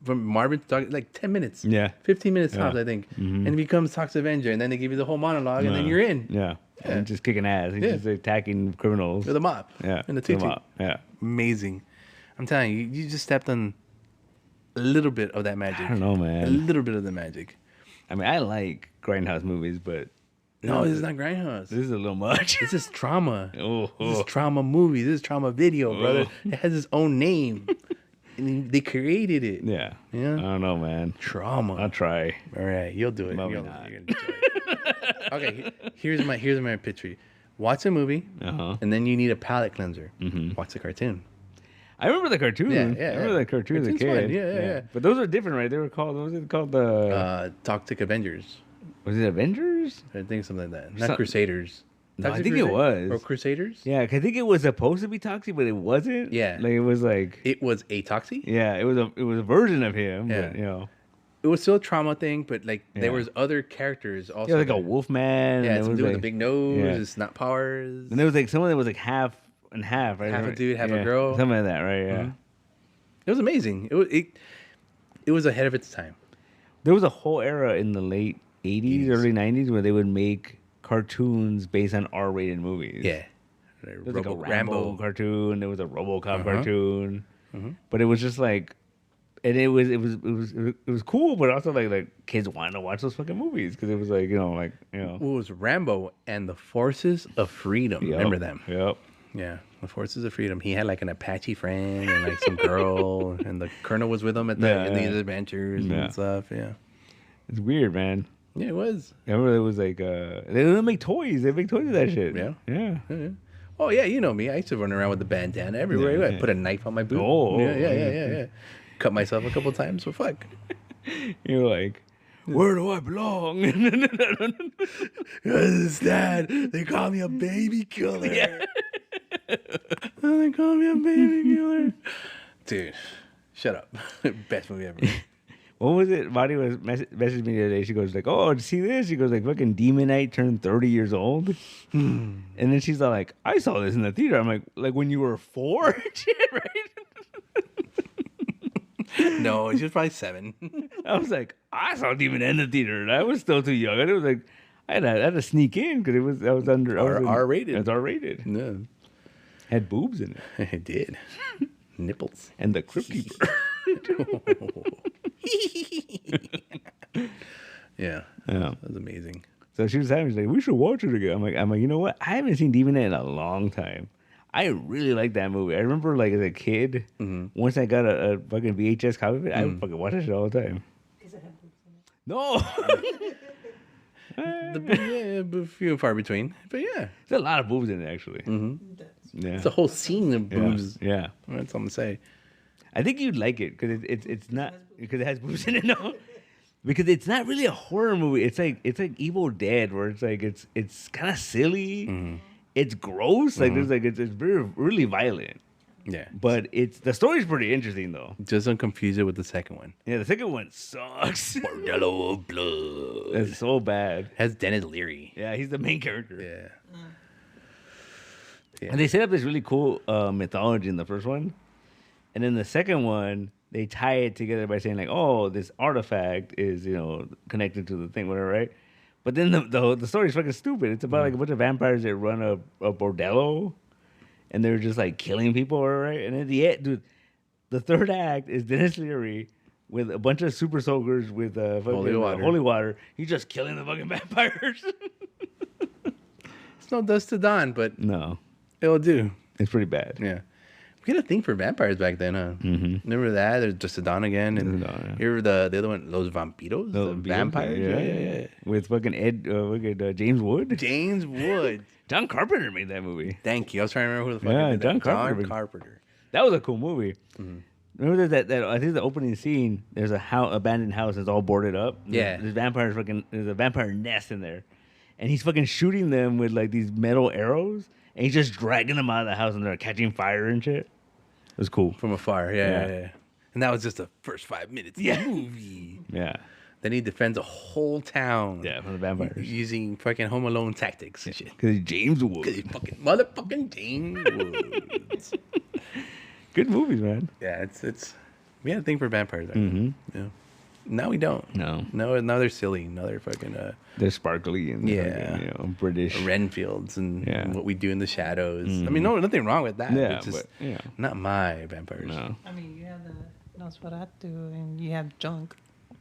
from Marvin to like 10 minutes. Yeah. 15 minutes tops, Yeah. I think. And he becomes Toxic Avenger and then they give you the whole monologue and then you're in. Yeah. And just kicking ass. He's Yeah. just attacking criminals. With a mop. Yeah. And the With a tutu. mop. Yeah. Amazing. I'm telling you, you just stepped on a little bit of that magic. I don't know, A man. little bit of the magic. I mean, I like Grindhouse movies, but No, this is not Grindhouse. this is a little much. This is trauma. Oh, This is trauma movie. This is trauma video, brother. It has its own name. And they created it. yeah. Yeah. I don't know, man. Trauma. I'll try. All right, you'll do it. Maybe You're not. gonna enjoy it. Okay, here's my pitch for you. Watch a movie, and then you need a palate cleanser. Watch the cartoon. I remember the cartoon. Yeah, I remember the cartoon as a Cartoon's kid. fun. Yeah. But those are different, right? They were called. What was it called? The Toxic Avengers. was it Avengers? I think something like that. Not Some- Crusaders. No, I Toxic think it was. Or Crusaders. Yeah, 'cause I think it was supposed to be Toxic, but it wasn't. Yeah. Like it was like. It was a Toxic. Yeah, it was a version of him. Yeah. But, you know. It was still a trauma thing, but like Yeah. there was other characters also. Yeah, like a there. Wolfman. Yeah, and it's there was dude with like, a big nose. yeah. It's not powers. And there was like someone that was like half and half, right? Half a dude, half a Yeah, girl. Something like that, right? Yeah. It was amazing. It was ahead of its time. There was a whole era in the late 80s, early 90s where they would make cartoons based on R-rated movies. Yeah. There was like a Rambo cartoon. There was a RoboCop Uh-huh. cartoon. But it was just like And it was cool, but also like kids wanted to watch those fucking movies because it was like It was Rambo and the Forces of Freedom. Yep, Remember them? Yep. Yeah, the Forces of Freedom. He had like an Apache friend and like some girl, and the Colonel was with him in these adventures and stuff. Yeah, it's weird, man. Yeah, it was. I remember it was like they make toys. They make toys of that shit. Yeah. Oh yeah, you know me. I used to run around with the bandana everywhere. I put a knife on my boot. Oh, yeah. Cut myself a couple times. So fuck. You're like, where do I belong? Dad, they call me a baby killer. Yeah. They call me a baby killer. Dude, shut up. Best movie ever. What was it? Marty was messaged me the other day. She goes like, "Oh, did you see this?" She goes like, "Fucking Demon Knight turned 30 years old," and then she's all like, "I saw this in the theater." I'm like when you were 4, shit, right? No, she was probably 7. I was like, I saw Demon Knight in the theater, and I was still too young. And it was like, I had to sneak in because I was under R-rated. It's R-rated. No, Had boobs in it. it did. Nipples. And the Crypt Keeper. Yeah, that was amazing. So she was like, we should watch it again. I'm like, you know what? I haven't seen Demon Knight in a long time. I really like that movie. I remember like as a kid, once I got a fucking VHS copy of it, I would fucking watch that shit all the time. Does it have boobs in it? No. The few and far between, but yeah, There's a lot of boobs in it actually. It does. Yeah. it's a whole scene of boobs. Yeah. That's all I'm gonna say. I think you'd like it because it's not because it has boobs in it. No, because it's not really a horror movie. It's like Evil Dead, where it's like it's kind of silly. It's gross. Like there's like it's very really violent. Yeah, But the story's pretty interesting though. just don't confuse it with the second one. Yeah, the second one sucks. Bordello of Blood. It's so bad. Has Dennis Leary. Yeah, he's the main character. Yeah. And they set up this really cool mythology in the first one. And then the second one, they tie it together by saying like, oh, this artifact is, connected to the thing, whatever, right? But then the story's fucking stupid. It's about like a bunch of vampires that run a bordello, and they're just like killing people, right? And at the end, dude, the third act is Dennis Leary with a bunch of super soldiers with holy water. He's just killing the fucking vampires. It's no dust to dawn, but No, it'll do. it's pretty bad. Yeah. We had a thing for vampires back then, huh? Mm-hmm. Remember that? There's Dust to Dawn again. And here the other one, Los Vampiros? The vampires? Yeah. With fucking James Wood. James Wood. John Carpenter made that movie. Thank you. I was trying to remember who the fuck did that. John Carpenter. John Carpenter. That was a cool movie. Remember that I think the opening scene, there's a abandoned house that's all boarded up. Yeah. There's a vampire nest in there. And he's fucking shooting them with like these metal arrows. And he's just dragging them out of the house and they're catching fire and shit. It was cool. From afar, yeah. And that was just the first 5 minutes of the movie. Yeah. Then he defends a whole town. Yeah, from the vampires. Using fucking Home Alone tactics and shit. Because James Wood. Because he's fucking motherfucking James Woods. Good movies, man. Yeah, it's we had a thing for vampires. Yeah. Now we don't. No. Now they're silly. Now they're fucking They're sparkly and British. Renfields and what we do in the shadows. I mean, nothing wrong with that. Yeah, It's just but not my vampires. No. I mean, you have the Nosferatu and you have Junk.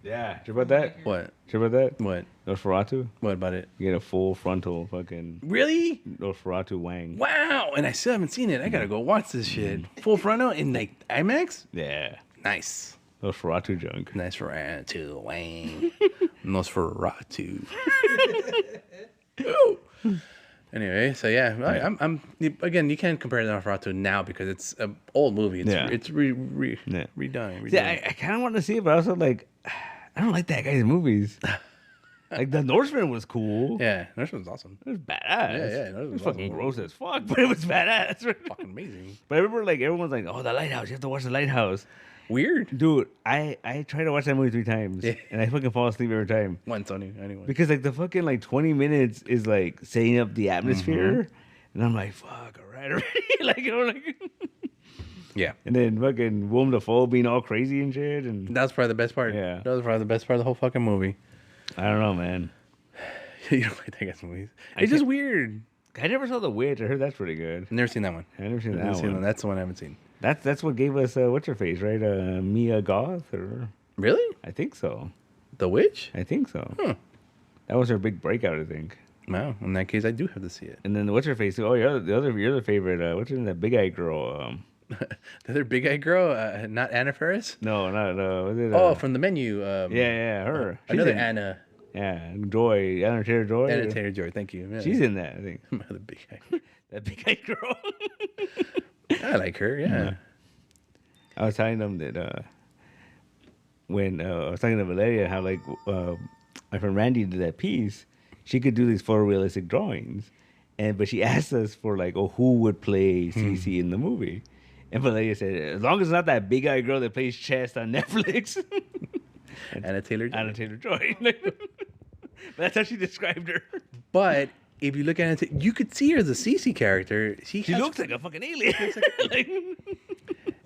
Yeah. Sure about that? What? Sure about that? What? Nosferatu? What about it? You get a full frontal fucking Really? Nosferatu wang. Wow! And I still haven't seen it. I gotta go watch this shit. Full frontal in like IMAX. Yeah. Nice. Nosferatu junk. Nosferatu, Wayne. Nosferatu. Anyway, so yeah, I'm again. You can't compare Nosferatu now because it's an old movie. It's redone. Yeah, I kind of want to see it, but also like, I don't like that guy's movies. Like the Norseman was cool. Yeah, Norseman was awesome. It was badass. Yeah, it was fucking gross as fuck, but it was badass. Fucking amazing. But I remember like everyone's like, "Oh, the Lighthouse! You have to watch the Lighthouse." Weird, dude. I tried to watch that movie 3 times, and I fucking fall asleep every time. Once only, anyway. Because like the fucking like 20 minutes is like setting up the atmosphere, and I'm like, "Fuck, all right, already." Yeah. And then fucking Willem Dafoe being all crazy and shit, and that's probably the best part. Yeah, that was probably the best part of the whole fucking movie. I don't know, man. You don't like that guy's movies. It's just weird. I never saw The Witch. I heard that's pretty good. Never seen that one. I never seen Never that seen one. That's the one I haven't seen. That's what gave us what's her face, right? Mia Goth, or Really? I think so. The Witch? I think so. Huh. That was her big breakout, I think. Wow. In that case, I do have to see it. And then what's her face? Oh, your other favorite. What's her name? That big eyed girl. The other big eyed girl, not Anna Faris? No, not was it? Oh, from the menu. yeah, her. She's Another in- Anna. Yeah, Joy, Anna Taylor-Joy. Anna Taylor-Joy. Thank you. Yeah. She's in that, I think. the big eyed. That big eyed girl. I like her. Yeah. I was telling them that when I was talking to Valeria how like my friend Randy did that piece, she could do these photorealistic drawings, but she asked us for like, who would play Cece in the movie, and Valeria said, as long as it's not that big eyed girl that plays chess on Netflix. Anna Taylor-Joy. Anna Taylor-Joy. That's how she described her. But if you look at it, you could see her as a Cece character. She Looks like a fucking alien.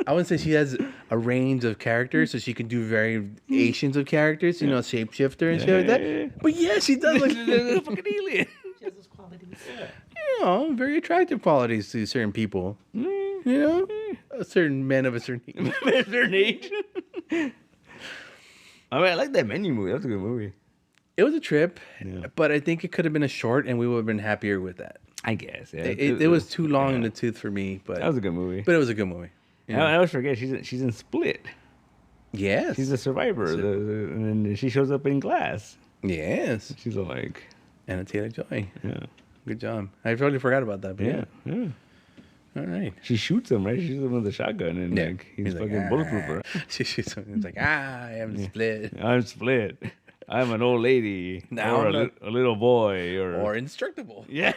I wouldn't say she has a range of characters, so she can do variations of characters, shapeshifter and shit like that. But yeah, she does look like a fucking alien. She has those qualities. Very attractive qualities to certain people. Certain men of a certain age. I mean, I like that Menu movie. That was a good movie. It was a trip, Yeah. but I think it could have been a short, and we would have been happier with that. I guess. Yeah. It was too long in the tooth for me, but that was a good movie. But it was a good movie. I always forget she's in Split. Yes, She's a survivor, and then she shows up in Glass. Yes, She's like, Anna Taylor-Joy. yeah, Good job. I totally forgot about that. But yeah. All right. She shoots him, right? She shoots him with a shotgun, and like he's fucking bulletproof. She shoots him. It's like, I am split. I'm Split. I'm an old lady, Now or I'm a little boy, Or indestructible. yeah,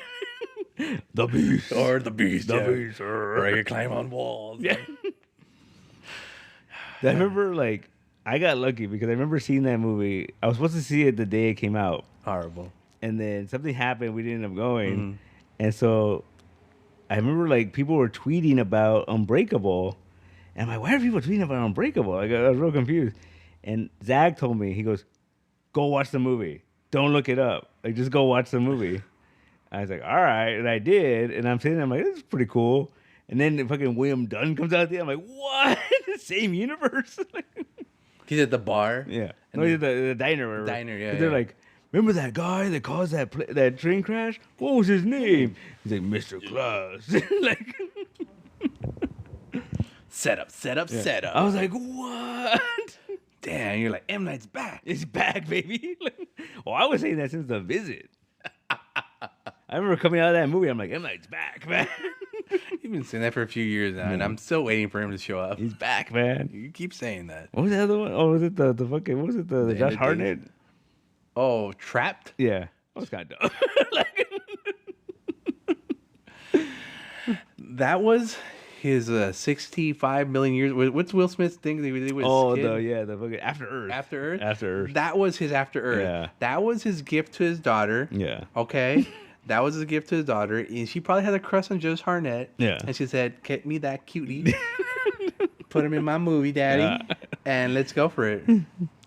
the beast, Or the beast. the yeah. beast. Or I could climb on walls. Yeah. I remember, like, I got lucky because I remember seeing that movie. I was supposed to see it the day it came out, Horrible. and then something happened. We didn't end up going, and so I remember like people were tweeting about Unbreakable, and I'm like, why are people tweeting about Unbreakable? Like, I was real confused. And Zach told me, he goes, "Go watch the movie. Don't look it up. Like, just go watch the movie." I was like, all right, and I did, and I'm sitting there, I'm like, this is pretty cool. And then fucking William Dunn comes out there. I'm like, what? The same universe? He's at the bar. Yeah. And No, the diner. Or whatever. Diner, yeah, They're yeah. like, remember that guy that caused that train crash? What was his name? He's like, Mr. Claus. Like, Set up. I was like, what? Damn, you're like, M. Night's back. It's back, baby. Well, I was saying that since The Visit. I remember coming out of that movie, I'm like, M. Night's back, man. You've been saying that for a few years now, and I'm still waiting for him to show up. He's back, man. You keep saying that. What was the other one? Oh, was it the fucking, what was it, the Josh Ended Hartnett? Oh, Trapped? Yeah. That was kind of dumb. That was his 65 million years. What's Will Smith's thing that he did with his kid? the fucking After Earth. After Earth? After Earth. That was his After Earth. Yeah. That was his gift to his daughter. Yeah. Okay? That was his gift to his daughter. And she probably had a crush on Josh Hartnett. Yeah. And she said, get me that cutie. Put him in my movie, daddy. Yeah. And let's go for it.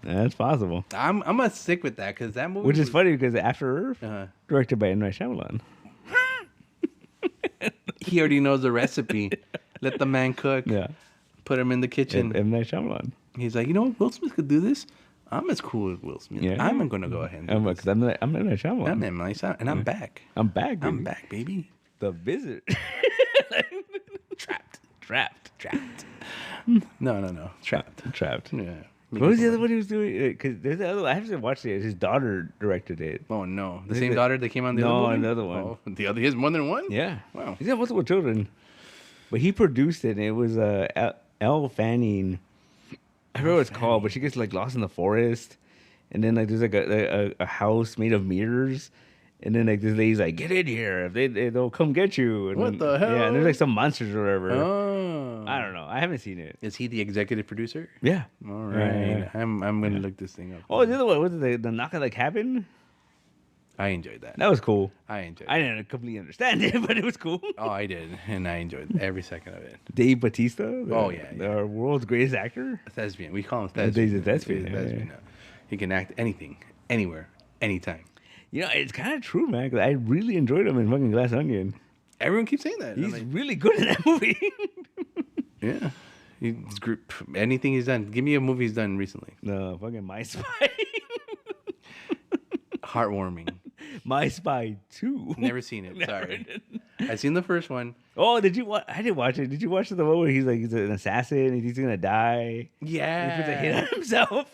That's possible. I'm going to stick with that because that movie Which is funny because After Earth, Uh-huh. directed by M. Night Shyamalan. He already knows the recipe. Let the man cook. Yeah. Put him in the kitchen. M. Night Shyamalan. He's like, you know what? Will Smith could do this. I'm as cool as Will Smith. Yeah. I'm going to go ahead and do this. Because I'm M. Night Shyamalan. I'm in my side, and I'm back. I'm back, baby. I'm back, baby. The Visit. Trapped. Trapped. No. Trapped. Yeah. What What was the other one he was doing? Because there's the other. I haven't watched it. His daughter directed it. Oh no, the Is same it- daughter that came on the No, other movie? another one. Oh, the other. He has more than one. Yeah. Wow. He's got multiple children. But he produced it, and it was Elle Fanning. I forget what it's called, but she gets like lost in the forest, and then like there's like a house made of mirrors, and then like this lady's like, "Get in here! If they'll come get you." And What then- the hell? Yeah, and there's like some monsters or whatever. Oh. I don't know. I haven't seen it. Is he the executive producer? Yeah. All right. Yeah. I'm gonna look this thing up. Oh, the other one was it the knock at the cabin? I enjoyed that. That was cool. I enjoyed. I didn't completely understand it, but it was cool. Oh, I did, and I enjoyed every second of it. Dave Bautista. Oh, yeah. Our world's greatest actor. Thespian. We call him Yeah, thespian. he's a thespian, He's a yeah, thespian yeah. now. He can act anything, anywhere, anytime. You know, it's kind of true, man. 'Cause I really enjoyed him in fucking Glass Onion. Everyone keeps saying that. He's really good in that movie. Yeah. Anything he's done. Give me a movie he's done recently. No, fucking My Spy. Heartwarming. My Spy 2. Never seen it. Sorry. I've seen the first one. Oh, did you watch? I didn't watch it. Did you watch the one where he's an assassin and he's gonna die? Yeah. He puts a hit on himself.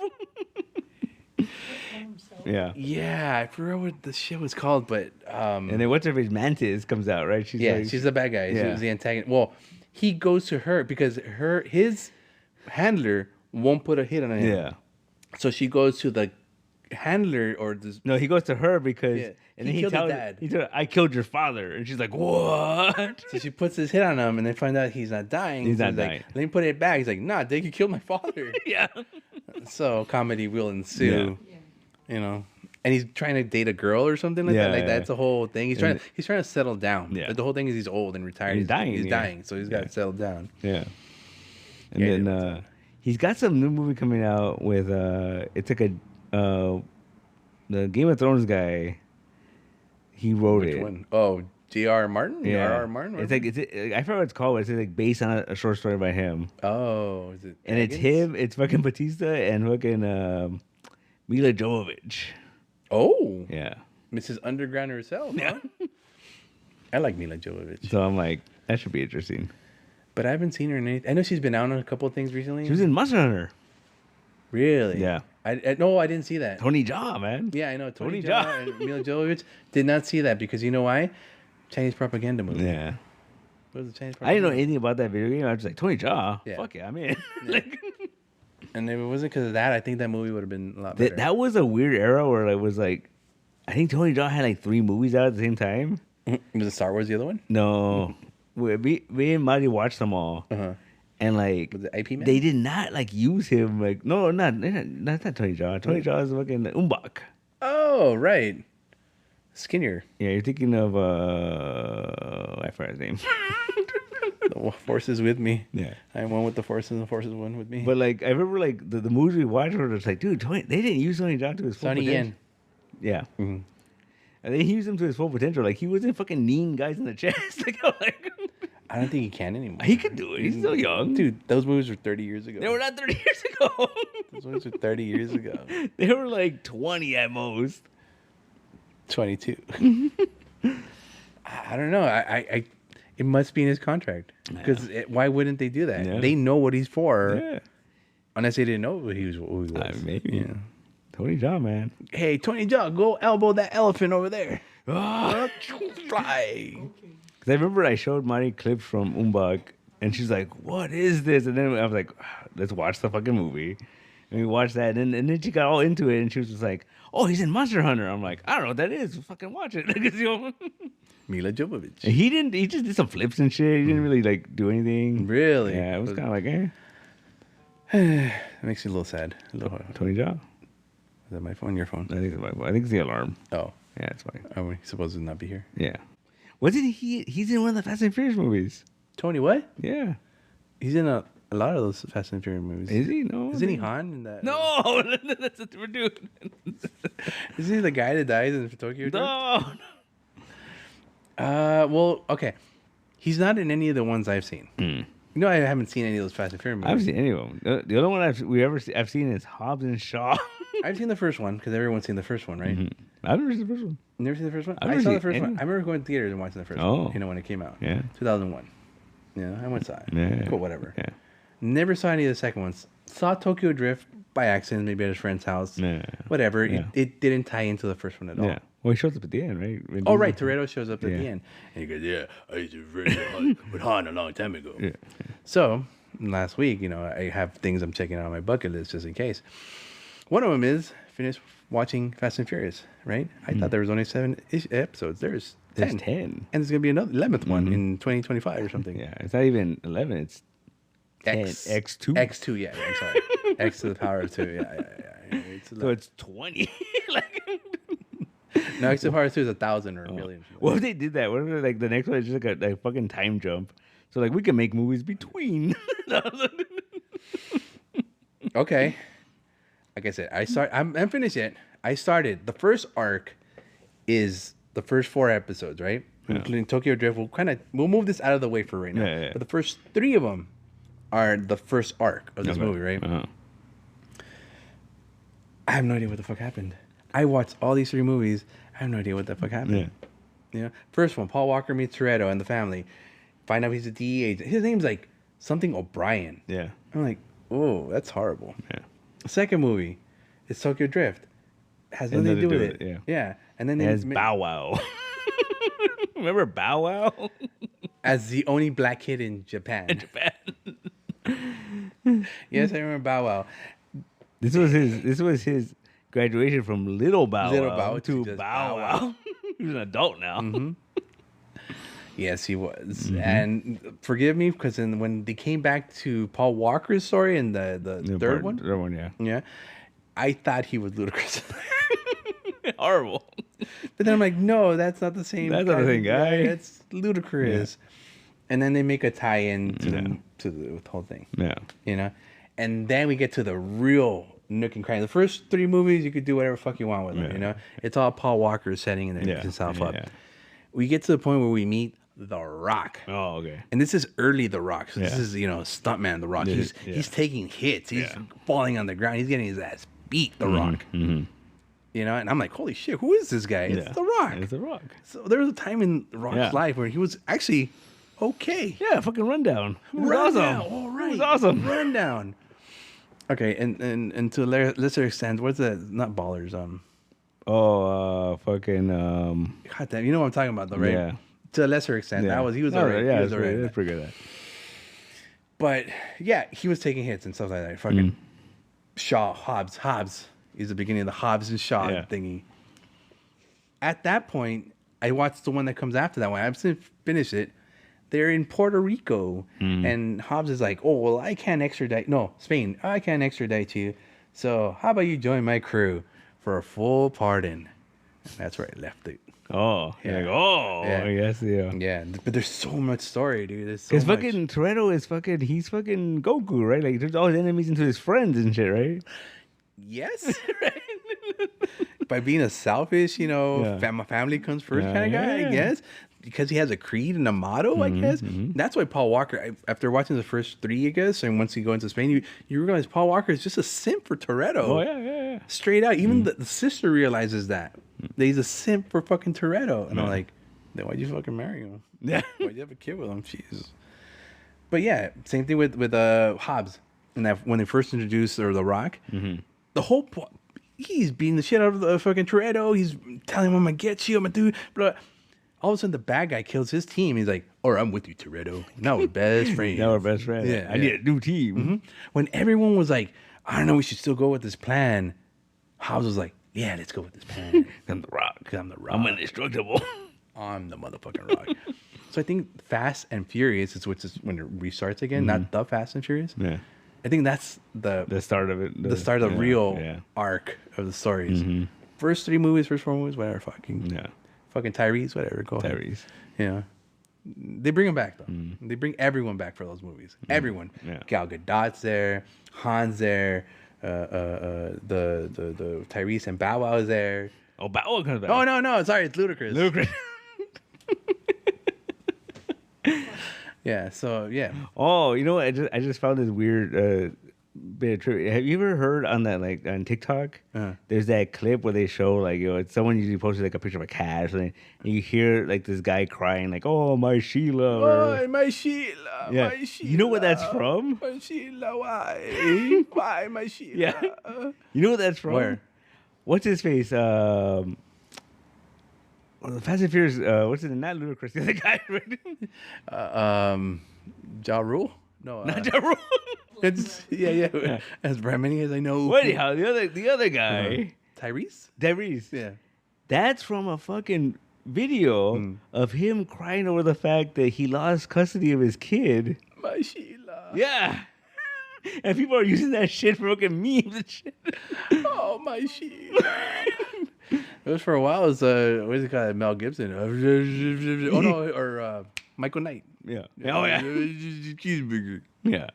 Yeah. Yeah, I forgot what the shit was called, but And then what's her face? Mantis comes out, right? she's the bad guy. She Yeah. was the antagonist. Well, he goes to her because his handler won't put a hit on him. Yeah. So she goes to the handler or this. No, he goes to her because and then He he killed his tells dad. he told her, I killed your father, and she's like, what? So she puts his hit on him, and they find out he's not dying. He's So not like, dying. Let me put it back. He's like, nah, they could kill my father. Yeah. So comedy will ensue. You know, and he's trying to date a girl or something like that. Like that's the whole thing. He's trying to settle down. Yeah. The whole thing is he's old and retired. He's dying, He's yeah. dying, so he's got to settle down. Yeah. And Yeah, then he's got some new movie coming out with it's like the Game of Thrones guy. He wrote Which it. one? Oh, J.R. Martin. Yeah. R.R. Martin. It's like I forgot what it's called. But it's like based on a short story by him. Oh, is it? And it's Dragons? him. It's fucking Batista and fucking Mila Jovovich. Oh, Yeah. Mrs. Underground herself. Huh? I like Mila Jovovich, So I'm like, that should be interesting. but I haven't seen her in anything. I know she's been out on a couple of things recently. She was in Monster Hunter. Really? Yeah. No, I didn't see that. Tony Jaa, man. Yeah, I know. Tony Jaa. Jaa and Mila Jovovich did not see that because you know why? Chinese propaganda movie. Yeah. What was the Chinese I didn't know propaganda? anything about that video game. I was just like, Tony Jaa? Yeah. Fuck yeah, I'm in. And if it wasn't because of that, I think that movie would have been a lot better. That was a weird era where it was like, I think Tony Jaa had like 3 movies out at the same time. Was it Star Wars the other one? No. Me and Marty watched them all. Uh-huh. And like, Was it IP Man? they did not like use him. Like, no, not Tony Jaa. Tony Jaa is fucking Umbach. Oh, right. Skinnier. Yeah, you're thinking of, I forgot his name. The force is with me. Yeah. I am one with the force and the force is one with me. But like, I remember like the movies we watched were just like, dude, they didn't use Tony Jaa to his full Sonny potential. Yen. Yeah. Mhm. And they used him to his full potential. Like, he wasn't fucking kneeing guys in the chest. like I don't think he can anymore. he could do it. He's still young. Dude, those movies were 30 years ago. They were not 30 years ago. Those movies were 30 years ago. They were like 20 at most. 22. I don't know. I it must be in his contract. Because why wouldn't they do that? Yeah. They know what he's for. Yeah. Unless they didn't know who he was. Maybe. Yeah. Tony Jaa, man. Hey, Tony Jaa, go elbow that elephant over there. Ah. Fly. Because I remember I showed Marty clips from Umbach, and she's like, what is this? And then I was like, let's watch the fucking movie. And we watched that, and then she got all into it, and she was just like, oh, he's in Monster Hunter. I'm like, I don't know what that is. Fucking watch it. Mila Jovovich. And he just did some flips and shit. He didn't really like do anything. Really? Yeah, it was kind of like, eh. It makes me a little sad. A little, Tony Jaa. is that my phone? Your phone? I think it's the alarm. Oh. Yeah, it's fine. Are we supposed to not be here? Yeah. Wasn't he? He's in one of the Fast and Furious movies. Tony, what? Yeah. He's in a lot of those Fast and Furious movies. Is he? No. Isn't he Han in that? No, that's a different dude. Isn't he the guy that dies in Tokyo? Drift? No. Well, okay. He's not in any of the ones I've seen. You know, I haven't seen any of those Fast and Furious I haven't movies. seen any of them. The only one I've seen is Hobbs and Shaw. I've seen the first one because everyone's seen the first one, right? I've never seen the first one. You never seen the first one? I've I never saw the seen first one. any. I remember going to theaters and watching the first Oh. one. You know, when it came out. Yeah. 2001. Yeah, I went and saw it. Yeah. Cool, whatever. Yeah. Never saw any of the second ones. Saw Tokyo Drift by accident, maybe at his friend's house. Yeah. Whatever. Yeah. It didn't tie into the first one at all. Yeah. Well, he shows up at the end, right? When Oh, he's- right. Toretto shows up at Yeah. the end. And he goes, yeah, I used to really with Han a long time ago. Yeah. So, last week, you know, I have things I'm checking out on my bucket list just in case. One of them is finish watching Fast and Furious, right? I thought there was only 7 episodes. There's 10. There's 10. And there's going to be another 11th one in 2025 or something. Yeah. It's not even 11. It's 10. X. X2. X2, yeah. I'm sorry. X to the power of 2. Yeah. It's So it's 20. like, no, X to the power of 2 is 1,000 or a million. what if they did that? What if like the next one is just like a fucking time jump? So like we can make movies between. Okay. Like I said, I'm finished yet. I started the first arc is the first 4 episodes, right? Including Tokyo Drift. We'll move this out of the way for right now. Yeah. But the first 3 of them are the first arc of this movie, right? I have no idea what the fuck happened. I watched all these 3 movies. I have no idea what the fuck happened. Yeah. First one, Paul Walker meets Toretto and the family. Find out he's a DEA agent. His name's like something O'Brien. Yeah. I'm like, oh, that's horrible. Yeah. Second movie is Tokyo Drift. Has nothing to do with it. Yeah. And then it has Bow Wow. Remember Bow Wow? As the only black kid in Japan. Yes, I remember Bow Wow. This was his graduation from Little Bow Wow to Bow Wow. He's an adult now. Mm-hmm. Yes, he was. And forgive me, because when they came back to Paul Walker's story in the third one, yeah, I thought he was Ludacris. Horrible. But then I'm like, no, that's not the same. That's not the same guy. It's Ludacris. Yeah. And then they make a tie-in to the whole thing. Yeah. You know? And then we get to the real nook and cranny. The first 3 movies, you could do whatever fuck you want with them, you know? It's all Paul Walker setting himself up. We get to the point where we meet The Rock. Oh, okay. And this is early The Rock. So this is, stuntman The Rock. He's taking hits. He's falling on the ground. He's getting his ass beat, The Rock. You know, and I'm like, holy shit, who is this guy? It's The Rock. It's The Rock. So there was a time in The Rock's life where he was actually okay. Yeah, fucking Rundown. It was awesome. All right. It was awesome. Rundown. Okay, and to a lesser extent, what's that? Not Ballers. Fucking. God damn, you know what I'm talking about, though, right? Yeah. To a lesser extent, he was alright. Yeah, he was alright. That's pretty good. But yeah, he was taking hits and stuff like that. Fucking Hobbs. He's the beginning of the Hobbs and Shaw thingy. At that point, I watched the one that comes after that one. I haven't finished it. They're in Puerto Rico, and Hobbs is like, "Oh well, I can't extradite. No, Spain. I can't extradite you. So how about you join my crew for a full pardon?" And that's where I left it. Oh, yeah. I guess, Yeah, but there's so much story, dude. There's so much. Because fucking Toretto is he's fucking Goku, right? Like, he turns all his enemies into his friends and shit, right? Yes. By being a selfish, my family comes first kind of guy, I guess. Because he has a creed and a motto, I guess. That's why Paul Walker, after watching the first 3, I guess, and once you go into Spain, you realize Paul Walker is just a simp for Toretto. Oh, yeah. Straight out. Even the sister realizes that he's a simp for fucking Toretto. And I'm like, then why'd you fucking marry him? Yeah. Why'd you have a kid with him? Jesus. But yeah, same thing with Hobbs. And that when they first introduced The Rock, the whole he's beating the shit out of the fucking Toretto. He's telling him, I'm gonna get you, I'm gonna do blah. All of a sudden, the bad guy kills his team. He's like, I'm with you, Toretto. Now we're best friends. Yeah. I need a new team. When everyone was like, I don't know, we should still go with this plan. Hobbs was like, yeah, let's go with this plan. I'm The Rock. I'm The Rock. I'm indestructible. I'm the motherfucking Rock. So I think Fast and Furious is when it restarts again, not The Fast and Furious. Yeah. I think that's the start of it. The start of the real arc of the stories. First 4 movies, whatever. Fucking Tyrese, whatever. Go ahead. Tyrese. Yeah. They bring him back, though. They bring everyone back for those movies. Everyone. Yeah. Gal Gadot's there. Han's there. The Tyrese and Bow Wow is there. Oh, Bow Wow comes back. Oh, no. Sorry, it's Ludacris. Yeah, so, yeah. Oh, you know what? I just found this weird bit of trivia. Have you ever heard on that, like, on TikTok? There's that clip where they show, like, it's someone usually posted, like, a picture of a cat or something, and you hear, like, this guy crying, like, oh, my Sheila. Oh, my Sheila. Yeah. My Sheila. You know what that's from? My Sheila, why? Why, my Sheila? Yeah. You know what that's from? Where? What's his face? The Fast and Furious, what's it? Not Ludacris, the other guy, right? Ja Rule? No. Not Ja Rule. It's, yeah. As many as I know. Wait, anyhow, the other guy. Tyrese? Yeah. That's from a fucking video of him crying over the fact that he lost custody of his kid. My Sheila. Yeah. And people are using that shit for fucking memes and shit. Oh, my Sheila. It was for a while. It was, what is it called? Mel Gibson. Oh, no, or Michael Knight. Yeah. Oh, yeah. Cheeseburger. Yeah.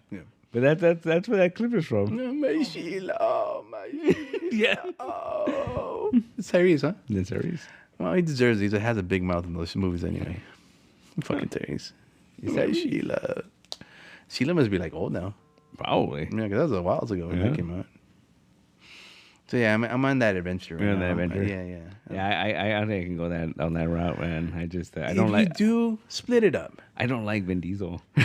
But that's where that clip is from. Oh, my Sheila. Oh, my Sheila. Yeah. Oh. It's Tyrese, huh? It's Tyrese. Well, he deserves it. He has a big mouth in those movies anyway. Fucking things. Is that Sheila? Sheila must be like old now. Probably. Yeah, because that was a while ago when that came out. So yeah, I'm on that adventure. You're on that adventure. Yeah. I think I can go on that route, man. I just I If don't like. you do split it up. I don't like Vin Diesel. I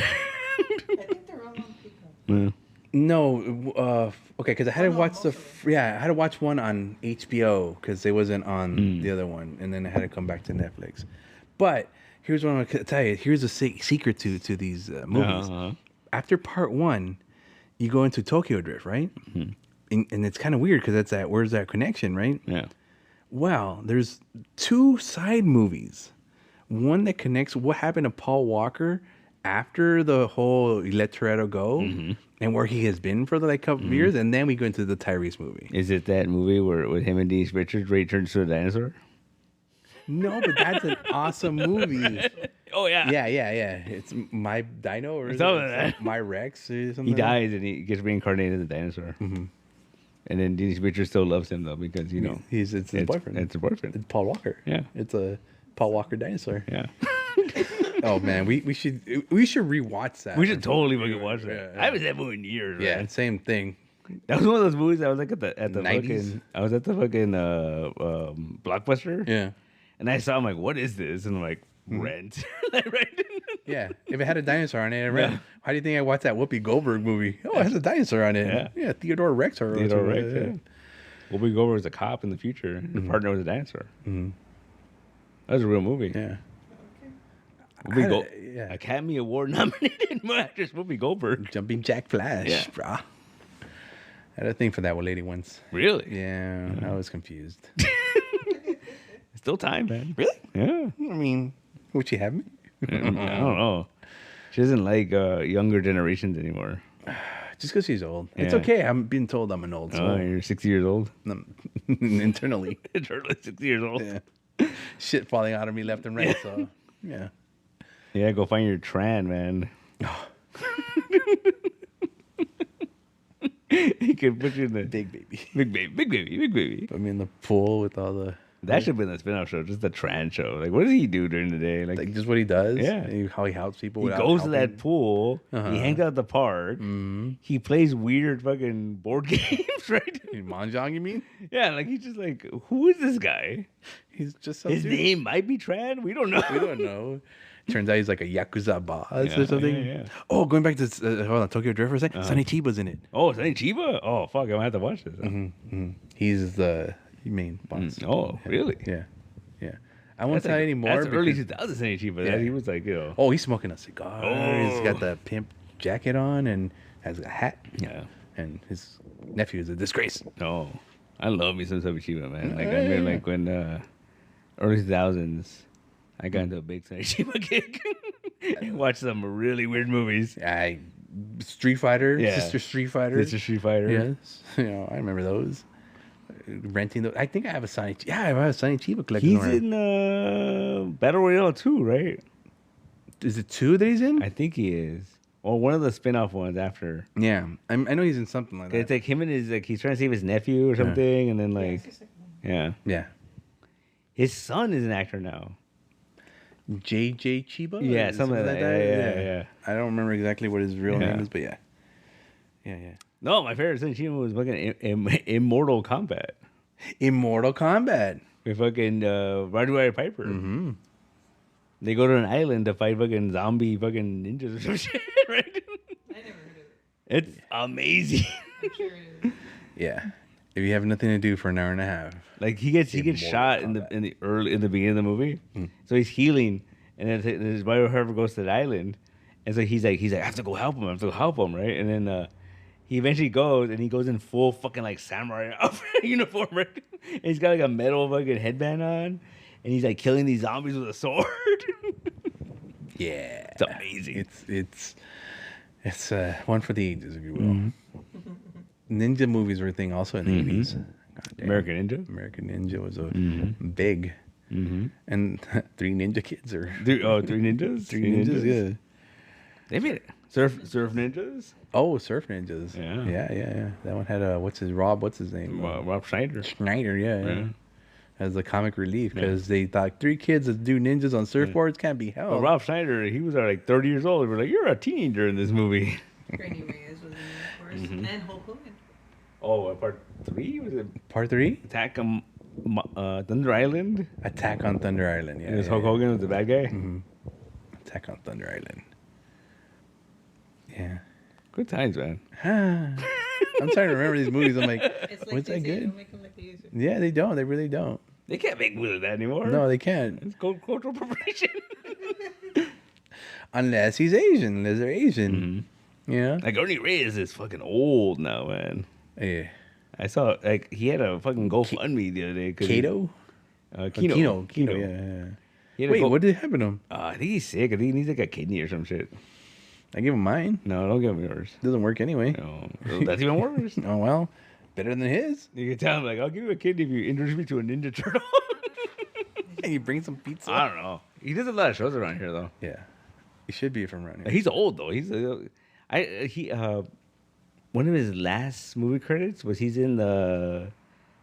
think they're all on Pico. Yeah. No, okay, because I had to watch I had to watch one on HBO because it wasn't on the other one, and then I had to come back to Netflix. But here's what I'm gonna tell you. Here's a secret to these movies. After part 1, you go into Tokyo Drift, right? Mm-hmm. And it's kind of weird because that's that. Where's that connection, right? Yeah. Well, there's 2 side movies. One that connects what happened to Paul Walker after the whole Let Toretto Go, and where he has been for the couple of years, and then we go into the Tyrese movie. Is it that movie where with him and Denise Richards, Ray turns to a dinosaur? No, but that's an awesome movie. Oh yeah. Yeah. It's My Dino or is Something it like that. My Rex or something. He dies and he gets reincarnated as a dinosaur. And then Denise Richards still loves him though because it's his boyfriend. It's his boyfriend. It's Paul Walker. Yeah. It's a Paul Walker dinosaur. Yeah. Oh man, we should rewatch that. We should totally fucking watch that. Yeah. I haven't seen that movie in years. Yeah, Man. same thing. That was one of those movies I was like at the 90s? fucking I was at the fucking Blockbuster. Yeah. And I saw I'm like, what is this? And I'm like, Rent. Like, right? Yeah, if it had a dinosaur on it, I read. How do you think I watched that Whoopi Goldberg movie? Oh, it has a dinosaur on it. Yeah, Theodore Rex. Theodore Rex. Yeah. Whoopi Goldberg was a cop in the future. His partner was a dinosaur. That was a real movie. Yeah. Academy Award nominated actress Whoopi Goldberg. Jumping Jack Flash, Yeah. brah. I had a thing for that one lady once. Really? Yeah, I was confused. Still time, man. Really? Yeah. I mean, would she have me? I don't know. She doesn't like younger generations anymore. Just because she's old. It's Yeah. okay. I'm being told I'm an old soul. Oh, you're 60 years old? Internally. Internally 60 years old. Yeah. Shit falling out of me left and right. So, yeah. Yeah, go find your tran, man. He could put you in the Big baby. big baby. Put me in the pool with all the... That should have been the spin-off show, just the tran show. Like, what does he do during the day? Like just what he does. Yeah. How he helps people. he without goes to helping. that pool. He hangs out at the park. He plays weird fucking board games, right? Mahjong, you mean? Yeah, like he's just like, who is this guy? He's just some His dude. name might be Tran. We don't know. We don't know. Turns out he's like a Yakuza boss or something. Yeah. Oh, going back to hold on, Tokyo Drift for a second. Sonny Chiba's in it. Oh, Sonny Chiba? Oh, fuck. I'm going to have to watch this. He's the main boss. Oh, really? Yeah. I won't tell you anymore. That's early because- 2000s Sonny Chiba. Yeah. He was like, Oh, he's smoking a cigar. Oh. He's got the pimp jacket on and has a hat. Yeah. And his nephew is a disgrace. No. I love me some Sonny Chiba, man. Like, I mean, like when early 2000s, I got into a big Sonny Chiba kick. Watched some really weird movies. Street Fighter. Yeah. Sister Street Fighter. Sister Street Fighter. Yes. I remember those. Renting those. I think I have a Sonny. Yeah, I have a Sonny Chiba collection. He's in Battle Royale 2, right? Is it 2 that he's in? I think he is. Or one of the spin-off ones after. Yeah, I know he's in something like that. It's like him and his, like, he's trying to save his nephew or something, and then, like, yeah. His son is an actor now. JJ Chiba? Yeah, Or something like that. Yeah. I don't remember exactly what his real name is, but yeah. No, my favorite Sonny Chiba was fucking Immortal Kombat. Immortal Kombat. With fucking Roddy Piper. Mm-hmm. They go to an island to fight fucking zombie fucking ninjas or some shit, right? I never heard of it. It's amazing. I'm sure it is. Yeah. If you have nothing to do for an hour and a half. Like he gets Immortal shot Kombat. in the beginning of the movie, so he's healing, and then his bioharbor goes to the island, and so he's like I have to go help him, right? And then he eventually goes, and he goes in full fucking like samurai uniform, right? And he's got like a metal fucking headband on, and he's like killing these zombies with a sword. Yeah. It's amazing. It's one for the ages, if you will. Ninja movies were a thing also in the 80s. American Ninja. American Ninja was a big. And Three Ninja Kids or Three ninjas. Three Ninjas, yeah. They made it. Surf ninjas. Oh, Surf Ninjas. Yeah. Yeah. That one had what's his name? Rob Schneider. Schneider, yeah. as a comic relief because they thought 3 kids that do ninjas on surfboards can't be held. Well, Rob Schneider, he was like 30 years old. We're like, you're a teenager in this movie. Granny Reyes was in it, of course, and Hulk Hogan. Oh, part 3 was it? Part 3? Attack on Thunder Island. Attack on Thunder Island. Yeah, It was Hulk Hogan was the bad guy. Mm-hmm. Attack on Thunder Island. Yeah. Good times, man. I'm trying to remember these movies. I'm like, It's like was they that say, good? don't make 'em like they used to. Yeah, they don't. They really don't. They can't make movies like that anymore. No, they can't. It's cultural appropriation. Unless he's Asian. Unless they're Asian. Yeah. Like Ernie Reyes is fucking old now, man. Yeah. I saw like he had a fucking GoFundMe the other day. Kato? Kino. Kino, yeah. He had a Wait, what did happen to him? I think he's sick. I think he needs like a kidney or some shit. I give him mine. No, don't give him yours. Doesn't work anyway. No, that's even worse. Oh, well. Better than his. You can tell him like, I'll give you a kidney if you introduce me to a Ninja Turtle. And you bring some pizza. I don't know. He does a lot of shows around here though. Yeah. He should be from around here. He's old though. One of his last movie credits was he's in the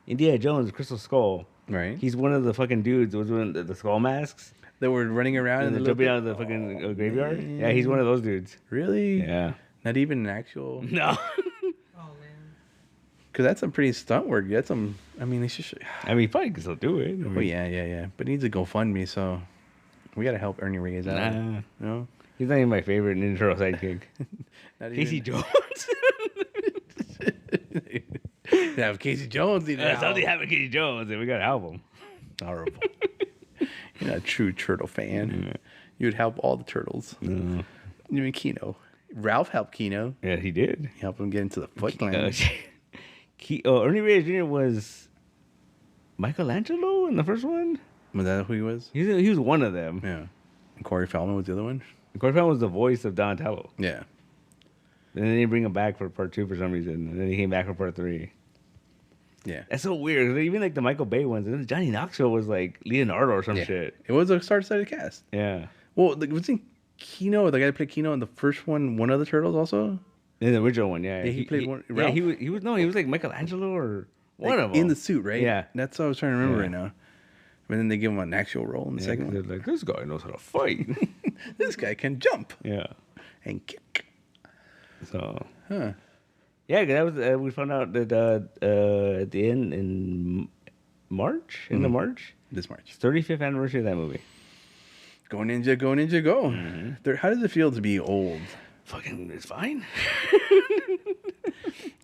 Indiana Jones Crystal Skull. Right. He's one of the fucking dudes that was doing the skull masks That were running around and in the jumping out of the fucking graveyard. Yeah, he's one of those dudes. Really? Yeah. Not even an actual. No. Oh man. Because that's some pretty stunt work. That's some. I mean, they should. I mean, he probably can still do it. I mean, Oh yeah. But he needs to GoFundMe, so we gotta help Ernie Reyes out. Nah. No. He's not even my favorite Ninja Turtle sidekick. Not Casey even- Jones. Yeah, if Casey Jones needed That's how help. they have a Casey Jones, and we got to help him. Horrible. You're not a true turtle fan. You would help all the turtles. No. Even Kino. Ralph helped Kino. Yeah, he did. He helped him get into the Foot Clan. Ernie Reyes Jr. was Michelangelo in the first one. Was that who he was? He was one of them. Yeah. And Corey Feldman was the other one? Corey Feldman was the voice of Donatello. Yeah. And then they bring him back for part 2 for some reason. And then he came back for part 3. Yeah. That's so weird. Even like the Michael Bay ones. And then Johnny Knoxville was like Leonardo or some shit. It was a star-studded cast. Yeah. Well, wasn't Kino, the guy that played Kino in the first one of the turtles also? In the original one, yeah. Yeah, he played one- Yeah, Ralph? he was like Michelangelo or one of them. In the suit, right? Yeah. That's what I was trying to remember Yeah. right now. But then they give him an actual role in the second They're one. like, this guy knows how to fight. This guy can jump Yeah. and kick. So. Huh. Yeah, 'cause that was we found out that at the end in March, end of March, This March. it's 35th anniversary of that movie. Go Ninja, go Ninja, go. How does it feel to be old? Fucking, it's fine.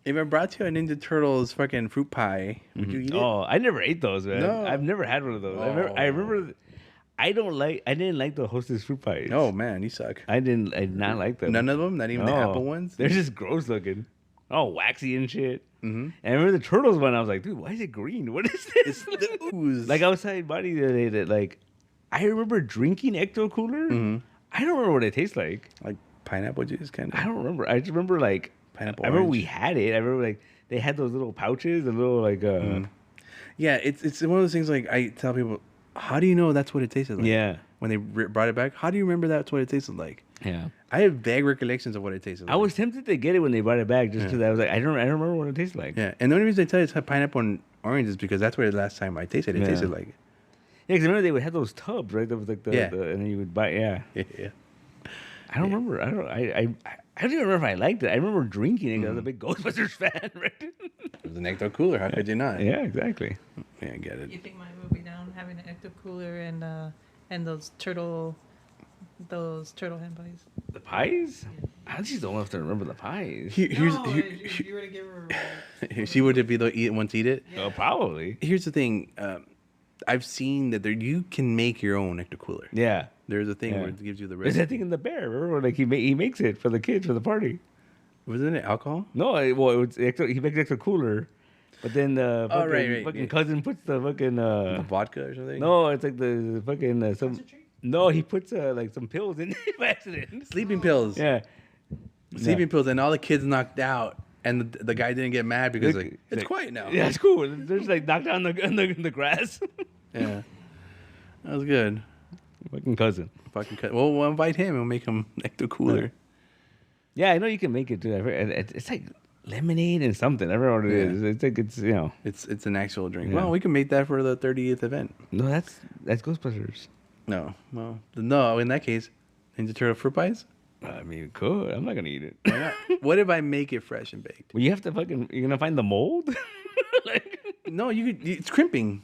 If I brought you a Ninja Turtles fucking fruit pie, would you eat it? Oh, I never ate those, man. No. I've never had one of those. I remember. I didn't like the Hostess fruit pies. Oh man, you suck. I did not like them. None of them, not even the No. apple ones. They're just gross looking. Oh, waxy and shit. Mm-hmm. And I remember the Turtles one. I was like, dude, why is it green? What is this? It's the ooze. Like I was telling Buddy the other day that like I remember drinking Ecto Cooler. Mm-hmm. I don't remember what it tastes like. like pineapple juice, kind of. I don't remember. I just remember like Pineapple I remember orange. we had it. I remember like they had those little pouches, the little like Yeah, it's one of those things. Like I tell people, how do you know that's what it tasted like? yeah. When they brought it back, how do you remember that's what it tasted like? Yeah. I have vague recollections of what it tasted like. I was tempted to get it when they brought it back just because I was like, I don't remember what it tasted like. Yeah, and the only reason I tell you it's pineapple and orange is because that's what the last time I tasted it. It Yeah. tasted like. Yeah, because remember they would have those tubs, right? That was like Yeah. and then you would buy. Yeah. Yeah. I don't remember. I don't even remember if I liked it. I remember drinking it because I was a big Ghostbusters fan, right? It was an Ecto Cooler. How could you not? Yeah, exactly. Yeah, I get it. You think mine would be down having an ecto cooler and those turtle hen pies? The pies? I just don't have to remember the pies. Here's, No, if you were to give her. she would be the one to eat it. Oh, probably. Here's the thing. I've seen that you can make your own Ecto Cooler. Yeah. There's a thing Yeah. where it gives you the There's recipe. that thing in the bear. Remember, like he makes it for the kids for the party. Wasn't it alcohol? No, he makes extra cooler, but then the fucking, right, yeah. cousin puts the fucking The vodka or something? no, it's like the fucking some. Concentrate? No, he puts like some pills in it by accident. Sleeping pills. Yeah. Sleeping pills, and all the kids knocked out, and the guy didn't get mad because it's quiet now. Yeah, it's cool. They're just like knocked down in the grass. Yeah. That was good. Fucking cousin. Fucking cut. Well, we'll invite him and we'll make him Ecto Cooler. Yeah, I know you can make it too. It's like lemonade and something. I don't know what it is. It's like it's It's an actual drink. Yeah. Well, we can make that for the 30th event. No, that's Ghostbusters. No, well, no. In that case, Ninja Turtle fruit pies. I mean, it could. I'm not gonna eat it. Why not? What if I make it fresh and baked? Well, you have to you're gonna find the mold. No, it's crimping.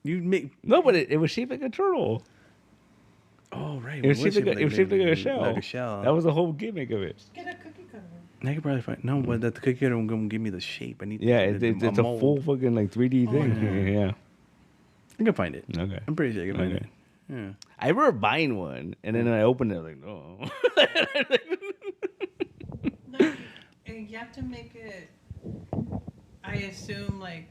You make No, but it was shaped like a turtle. Oh right, It was shaped like a shell. Like a shell. That was the whole gimmick of it. Just get a cookie cutter. I could probably find but the cookie cutter won't give me the shape. I need. Yeah, it's a mold. full fucking like 3D thing. Yeah. I can find it. Okay. I'm pretty sure I can find Okay. it. Yeah. I remember buying one, and then I opened it. I was like, no. No, you have to make it. I assume like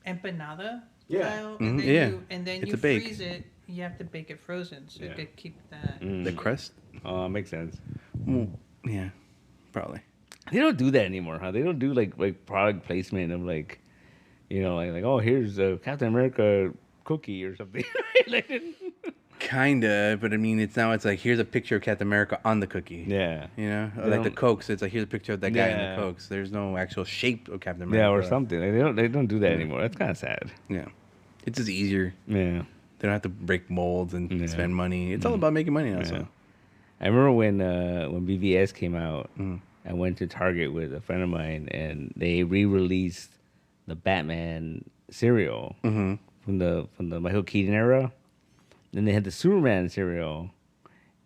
empanada style, and then Yeah. you It's a bake. freeze it. You have to bake it frozen, so you could keep that. The crust. Oh, makes sense. Well, yeah, probably. They don't do that anymore, huh? They don't do like product placement of like oh, here's a Captain America cookie or something. Kinda, but I mean, it's like here's a picture of Captain America on the cookie. Yeah. You know, They or like the don't- Cokes. It's like here's a picture of that guy in Yeah. the Cokes. There's no actual shape of Captain America. Yeah, or something. Like, they don't do that anymore. That's kind of sad. Yeah, it's just easier. Yeah. They don't have to break molds and Yeah. spend money. It's all about making money now. Yeah. So. I remember when BVS came out, I went to Target with a friend of mine, and they re-released the Batman cereal from the Michael Keaton era. Then they had the Superman cereal,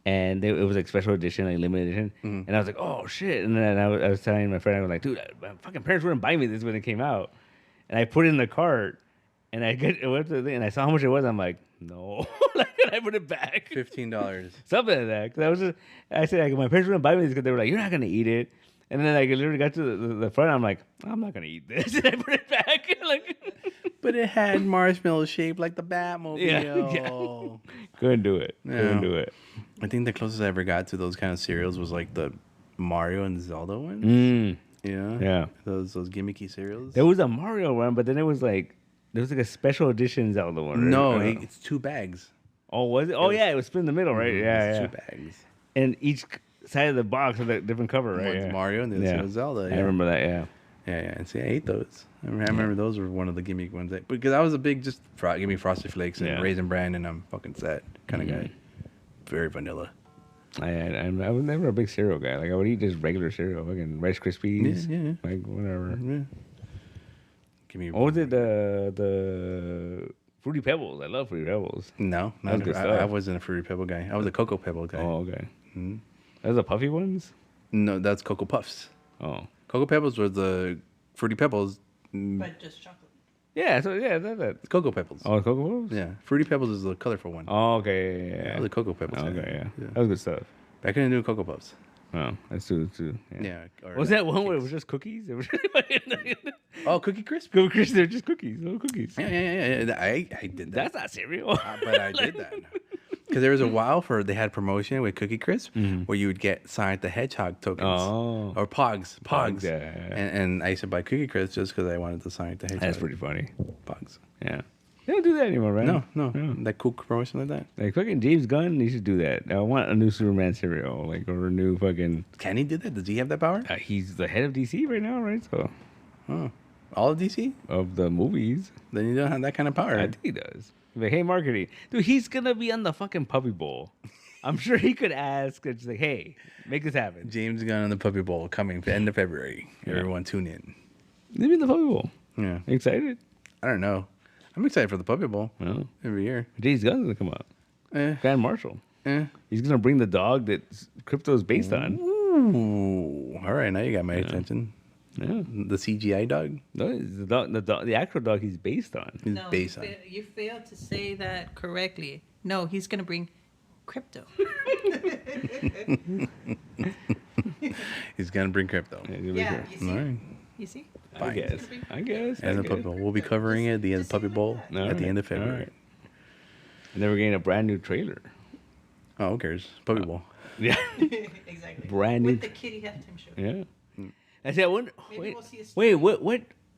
and it was like special edition, like limited edition. And I was like, oh shit! And then I was telling my friend, I was like, dude, my fucking parents wouldn't buy me this when it came out. And I put it in the cart, and went to the thing, and I saw how much it was. I'm like, no, like, and I put it back. $15. Something like that. 'Cause I said, my parents wouldn't buy me this because they were like, you're not gonna eat it. And then I literally got to the front. I'm like, I'm not gonna eat this, and I put it back. But it had marshmallow shaped like the Batmobile. Yeah. Couldn't do it. Couldn't do it. I think the closest I ever got to those kind of cereals was like the Mario and Zelda ones. Yeah. Yeah. Those gimmicky cereals. There was a Mario one, but then there was like a special edition Zelda one. Right? No, it's 2 bags. Oh, was it? Oh, yeah, it was split in the middle, right? It's Yeah. 2 bags. And each side of the box had a different cover, right? One's Yeah. Mario and the other one's Zelda. Yeah. I remember that. Yeah. Yeah. And see, I ate those. I remember those were one of the gimmick ones. Because I was a big give me Frosted Flakes and Raisin Bran and I'm fucking set kind of guy. Very vanilla. I was never a big cereal guy. Like I would eat just regular cereal, fucking Rice Krispies, Yeah. like whatever. Yeah. Give me. What was it? The Fruity Pebbles. I love Fruity Pebbles. No, That was good I stuff. wasn't a Fruity Pebble guy. I was a Cocoa Pebble guy. Oh, okay. Those are the puffy ones. No, that's Cocoa Puffs. Oh, Cocoa Pebbles were the Fruity Pebbles. But just chocolate. yeah. So yeah, that. It's Cocoa Pebbles. Oh, Cocoa Pebbles. Yeah, Fruity Pebbles is the colorful one. Oh, okay. Yeah. I was a Cocoa Pebbles guy. Okay. Yeah. That was good stuff. But I couldn't do Cocoa Puffs. Oh, that's true. Yeah. or Was like that one where it cakes. was just cookies? It was Oh, Cookie Crisp? Cookies. They're just cookies. Little cookies. Yeah. I did that. That's not cereal. But I did that. Because there was a while they had promotion with Cookie Crisp where you would get Sonic the Hedgehog tokens. Oh. Or Pogs. Yeah. And I used to buy Cookie Crisp just because I wanted the Sonic the Hedgehog. That's pretty funny. Pogs. Yeah. They don't do that anymore, right? No. That cool promotion like that. Like fucking James Gunn, he should do that. I want a new Superman cereal, like or a new fucking. Can he do that? Does he have that power? He's the head of DC right now, right? So All of DC? of the movies, Then you don't have that kind of power. I think he does. Like, hey, marketing, dude, he's gonna be on the fucking Puppy Bowl. I'm sure he could ask, and just like, hey, make this happen. James Gunn and the Puppy Bowl coming end of February. Everyone tune in. Maybe in the Puppy Bowl. Yeah. Excited? I don't know. I'm excited for the Puppy Bowl No. every year. James Gunn's gonna come out. Grand Marshal. He's gonna bring the dog that Crypto's based on. Ooh. All right, now you got my attention. Yeah. The CGI dog No, it's the actual dog he's based on. is No, based on. you failed to say that correctly. No, he's gonna bring crypto. He's gonna bring crypto. Yeah, you see? All right. You see? I guess. And the Puppy Bowl. We'll be covering it at the end of the Puppy Bowl All at the right, end of all February. right. And then we're getting a brand new trailer. Oh, who cares? Puppy Bowl. Yeah. Exactly. Brand new. With the kitty halftime show. Yeah. I said, Maybe we'll see a wait,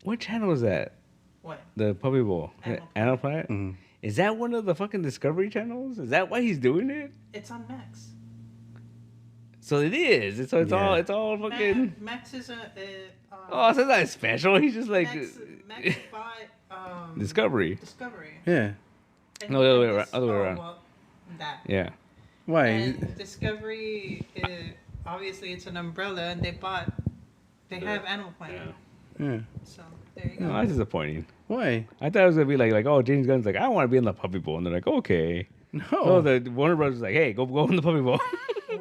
what channel is that? What? The Puppy Bowl. Animal Planet? Is that one of the fucking Discovery channels? Is that why he's doing it? It's on Max. So it is. So it's all fucking. Max is a. Oh, so it's not special. He's just like Max bought Discovery. Discovery. Yeah. And No, the other way around. Well, that. Yeah. Why? And Discovery, obviously, it's an umbrella, and they have Animal Planet. Yeah. So there you go. No, that's disappointing. Why? I thought it was gonna be like, oh, James Gunn's like, I want to be in the Puppy Bowl, and they're like, okay. No. Oh, the Warner Brothers was like, hey, go in the Puppy Bowl.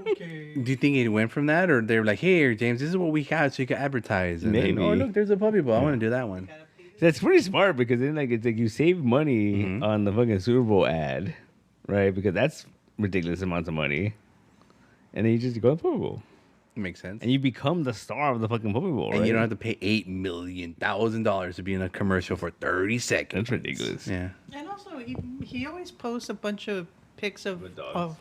Okay. Do you think it went from that, or they're like, "Hey, James, this is what we have, so you can advertise"? And Maybe. Then, oh, look, there's a puppy bowl. I want to do that one. That's pretty smart because then it's like you save money Mm-hmm. on the fucking Super Bowl ad, right? Because that's ridiculous amounts of money, and then you just go to the Puppy Bowl, Makes sense. and you become the star of the fucking Puppy Bowl, right? And you don't have to pay $8,000,000 to be in a commercial for 30 seconds. That's ridiculous. Yeah. And also, he always posts a bunch of pics of dogs.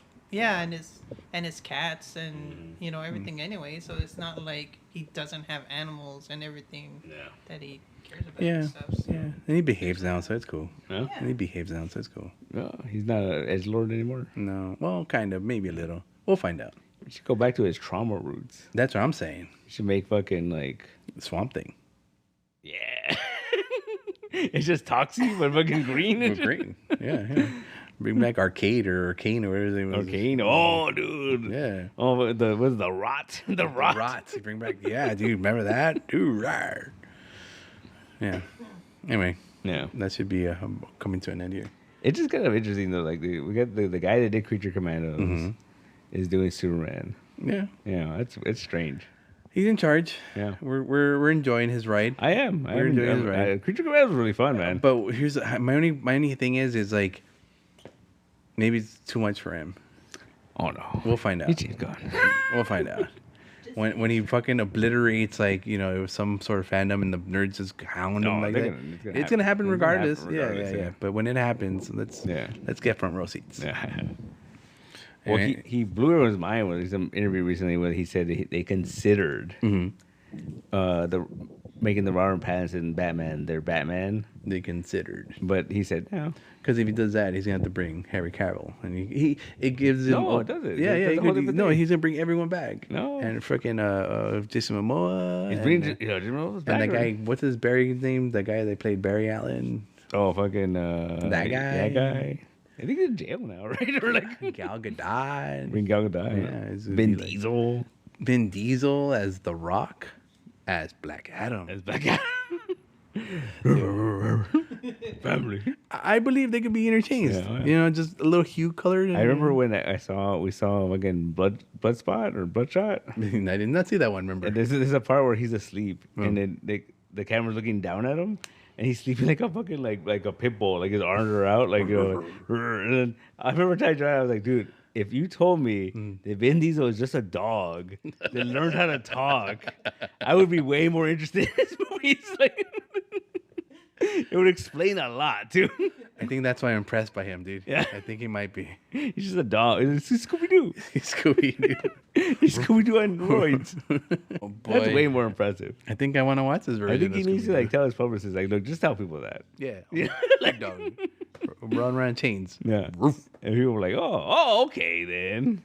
and his cats and everything anyway. So it's not like he doesn't have animals and everything that he cares about Yeah. and stuff. So. Yeah. And he behaves now, so it's cool. Yeah. And he behaves now, so it's cool. No, he's not an edgelord anymore. No. Well, kind of. Maybe a little. We'll find out. We should go back to his trauma roots. That's what I'm saying. We should make fucking like Swamp Thing. yeah. It's just Toxie but fucking green. Well, green. Yeah, yeah. Bring back Arcade or Arcane or whatever his name was. Arcane. Oh, dude. Yeah. Oh, what's the rot? The rot. Rots. Bring back. Yeah, dude. Remember that? Dude, rawr. Yeah. Anyway, Yeah. that should be coming to an end here. It's just kind of interesting though. Like we got the guy that did Creature Commandos is doing Superman. Yeah. Yeah, it's strange. He's in charge. Yeah. We're enjoying his ride. I am. We're enjoying his ride. Creature Commandos was really fun, man. But here's my only thing is like maybe it's too much for him. Oh no. We'll find out. He's James Gunn. We'll find out. When he fucking obliterates like it was some sort of fandom and the nerds just hound him No, like they're that. gonna- It's gonna happen It's gonna happen regardless. regardless, Yeah. yeah. But when it happens, let's get front row seats. Yeah. Well, And- he blew everyone's mind with some interview recently where he said they considered the making the Robert Pattinson Batman their Batman, They considered but he said no. because if he does that, he's gonna have to bring Harry Cavill, and it gives him. No, it doesn't. Yeah, That's he a whole could- different no, thing. he's gonna bring everyone back. No. and freaking Jason Momoa. He's and, bringing Jim Rose back. and that guy, already. what's his Barry's name? The guy that played Barry Allen. Oh, fucking That guy. That guy. I think he's in jail now, right? Or like Gal Gadot. bring Gal Gadot. Yeah, it's gonna Vin be like- Diesel Vin Diesel as The Rock, as Black Adam. as back out. Family. I believe they could be interchanged. Yeah. Just a little hue colored. I remember when we saw again Bloodspot or Bloodshot. I did not see that one. Remember? And there's a part where he's asleep, and then the camera's looking down at him, and he's sleeping like a fucking like a pit bull, like his arms are out, like and then I remember telling John, I was like, dude, if you told me that Vin Diesel is just a dog that learned how to talk, I would be way more interested in this movie. It's like, it would explain a lot too. I think that's why I'm impressed by him, dude. Yeah. I think he might be. He's just a dog. It's Scooby Doo. Scooby, dude. He's Scooby Doo on roids. Oh boy. That's way more impressive. I think I want to watch this version. I think he of needs to Scooby-Doo. like tell his publicist, like, look, just tell people that. Yeah. Yeah. Like dog. Run around chains. Yeah. Roof. And people were like, oh, okay then.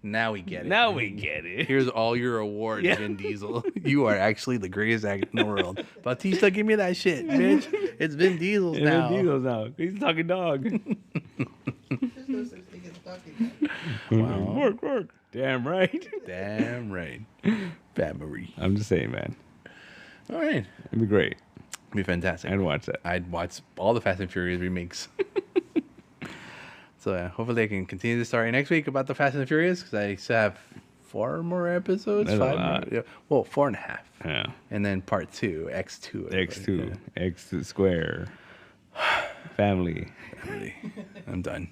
Now we get it. Now we get it. Here's all your awards, Yeah. Vin Diesel. You are actually the greatest actor in the world. Bautista, give me that shit, bitch. It's Vin Diesel's And now. Vin Diesel's now. He's a talking dog. There's no such thing as talking. Wow. Work. Damn right. Damn right. Bad Marie. I'm just saying, man. All right. It'd be great. It'd be fantastic. I'd watch that. I'd watch all the Fast and Furious remakes. So hopefully I can continue the story next week about the Fast and Furious because I still have 4 more episodes. That's a 5 lot. more. Yeah. Well, 4.5. Yeah. And then part 2, X2. X2. X square. Family. Family. I'm done.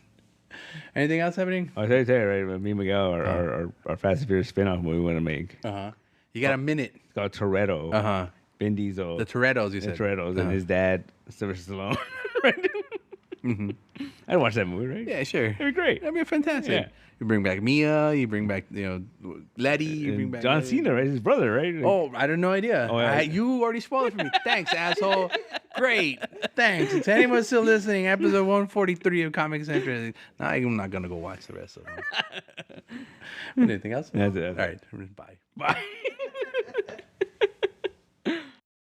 Anything else happening? I'll tell you, right? Me and Miguel, our Fast and Furious spin-off movie we want to make. Uh-huh. You got a minute. It's called Toretto. Uh-huh. Vin Diesel. The Torettos, you The said. Torettos. Uh-huh. And his dad, Sylvester Stallone. Right? I'd watch that movie, right? Yeah, sure. That'd be great. That'd be fantastic. Yeah. You bring back Mia. You bring back Letty. You bring back John Cena, right? His brother, right? Like, Oh, I had no idea. Oh, yeah. You already spoiled it for me. Thanks, asshole. Great. Thanks. If anyone's still listening, episode 143 of ComiCentric. Now I'm not going to go watch the rest of them. Anything else? That's it. All right. Bye. Bye.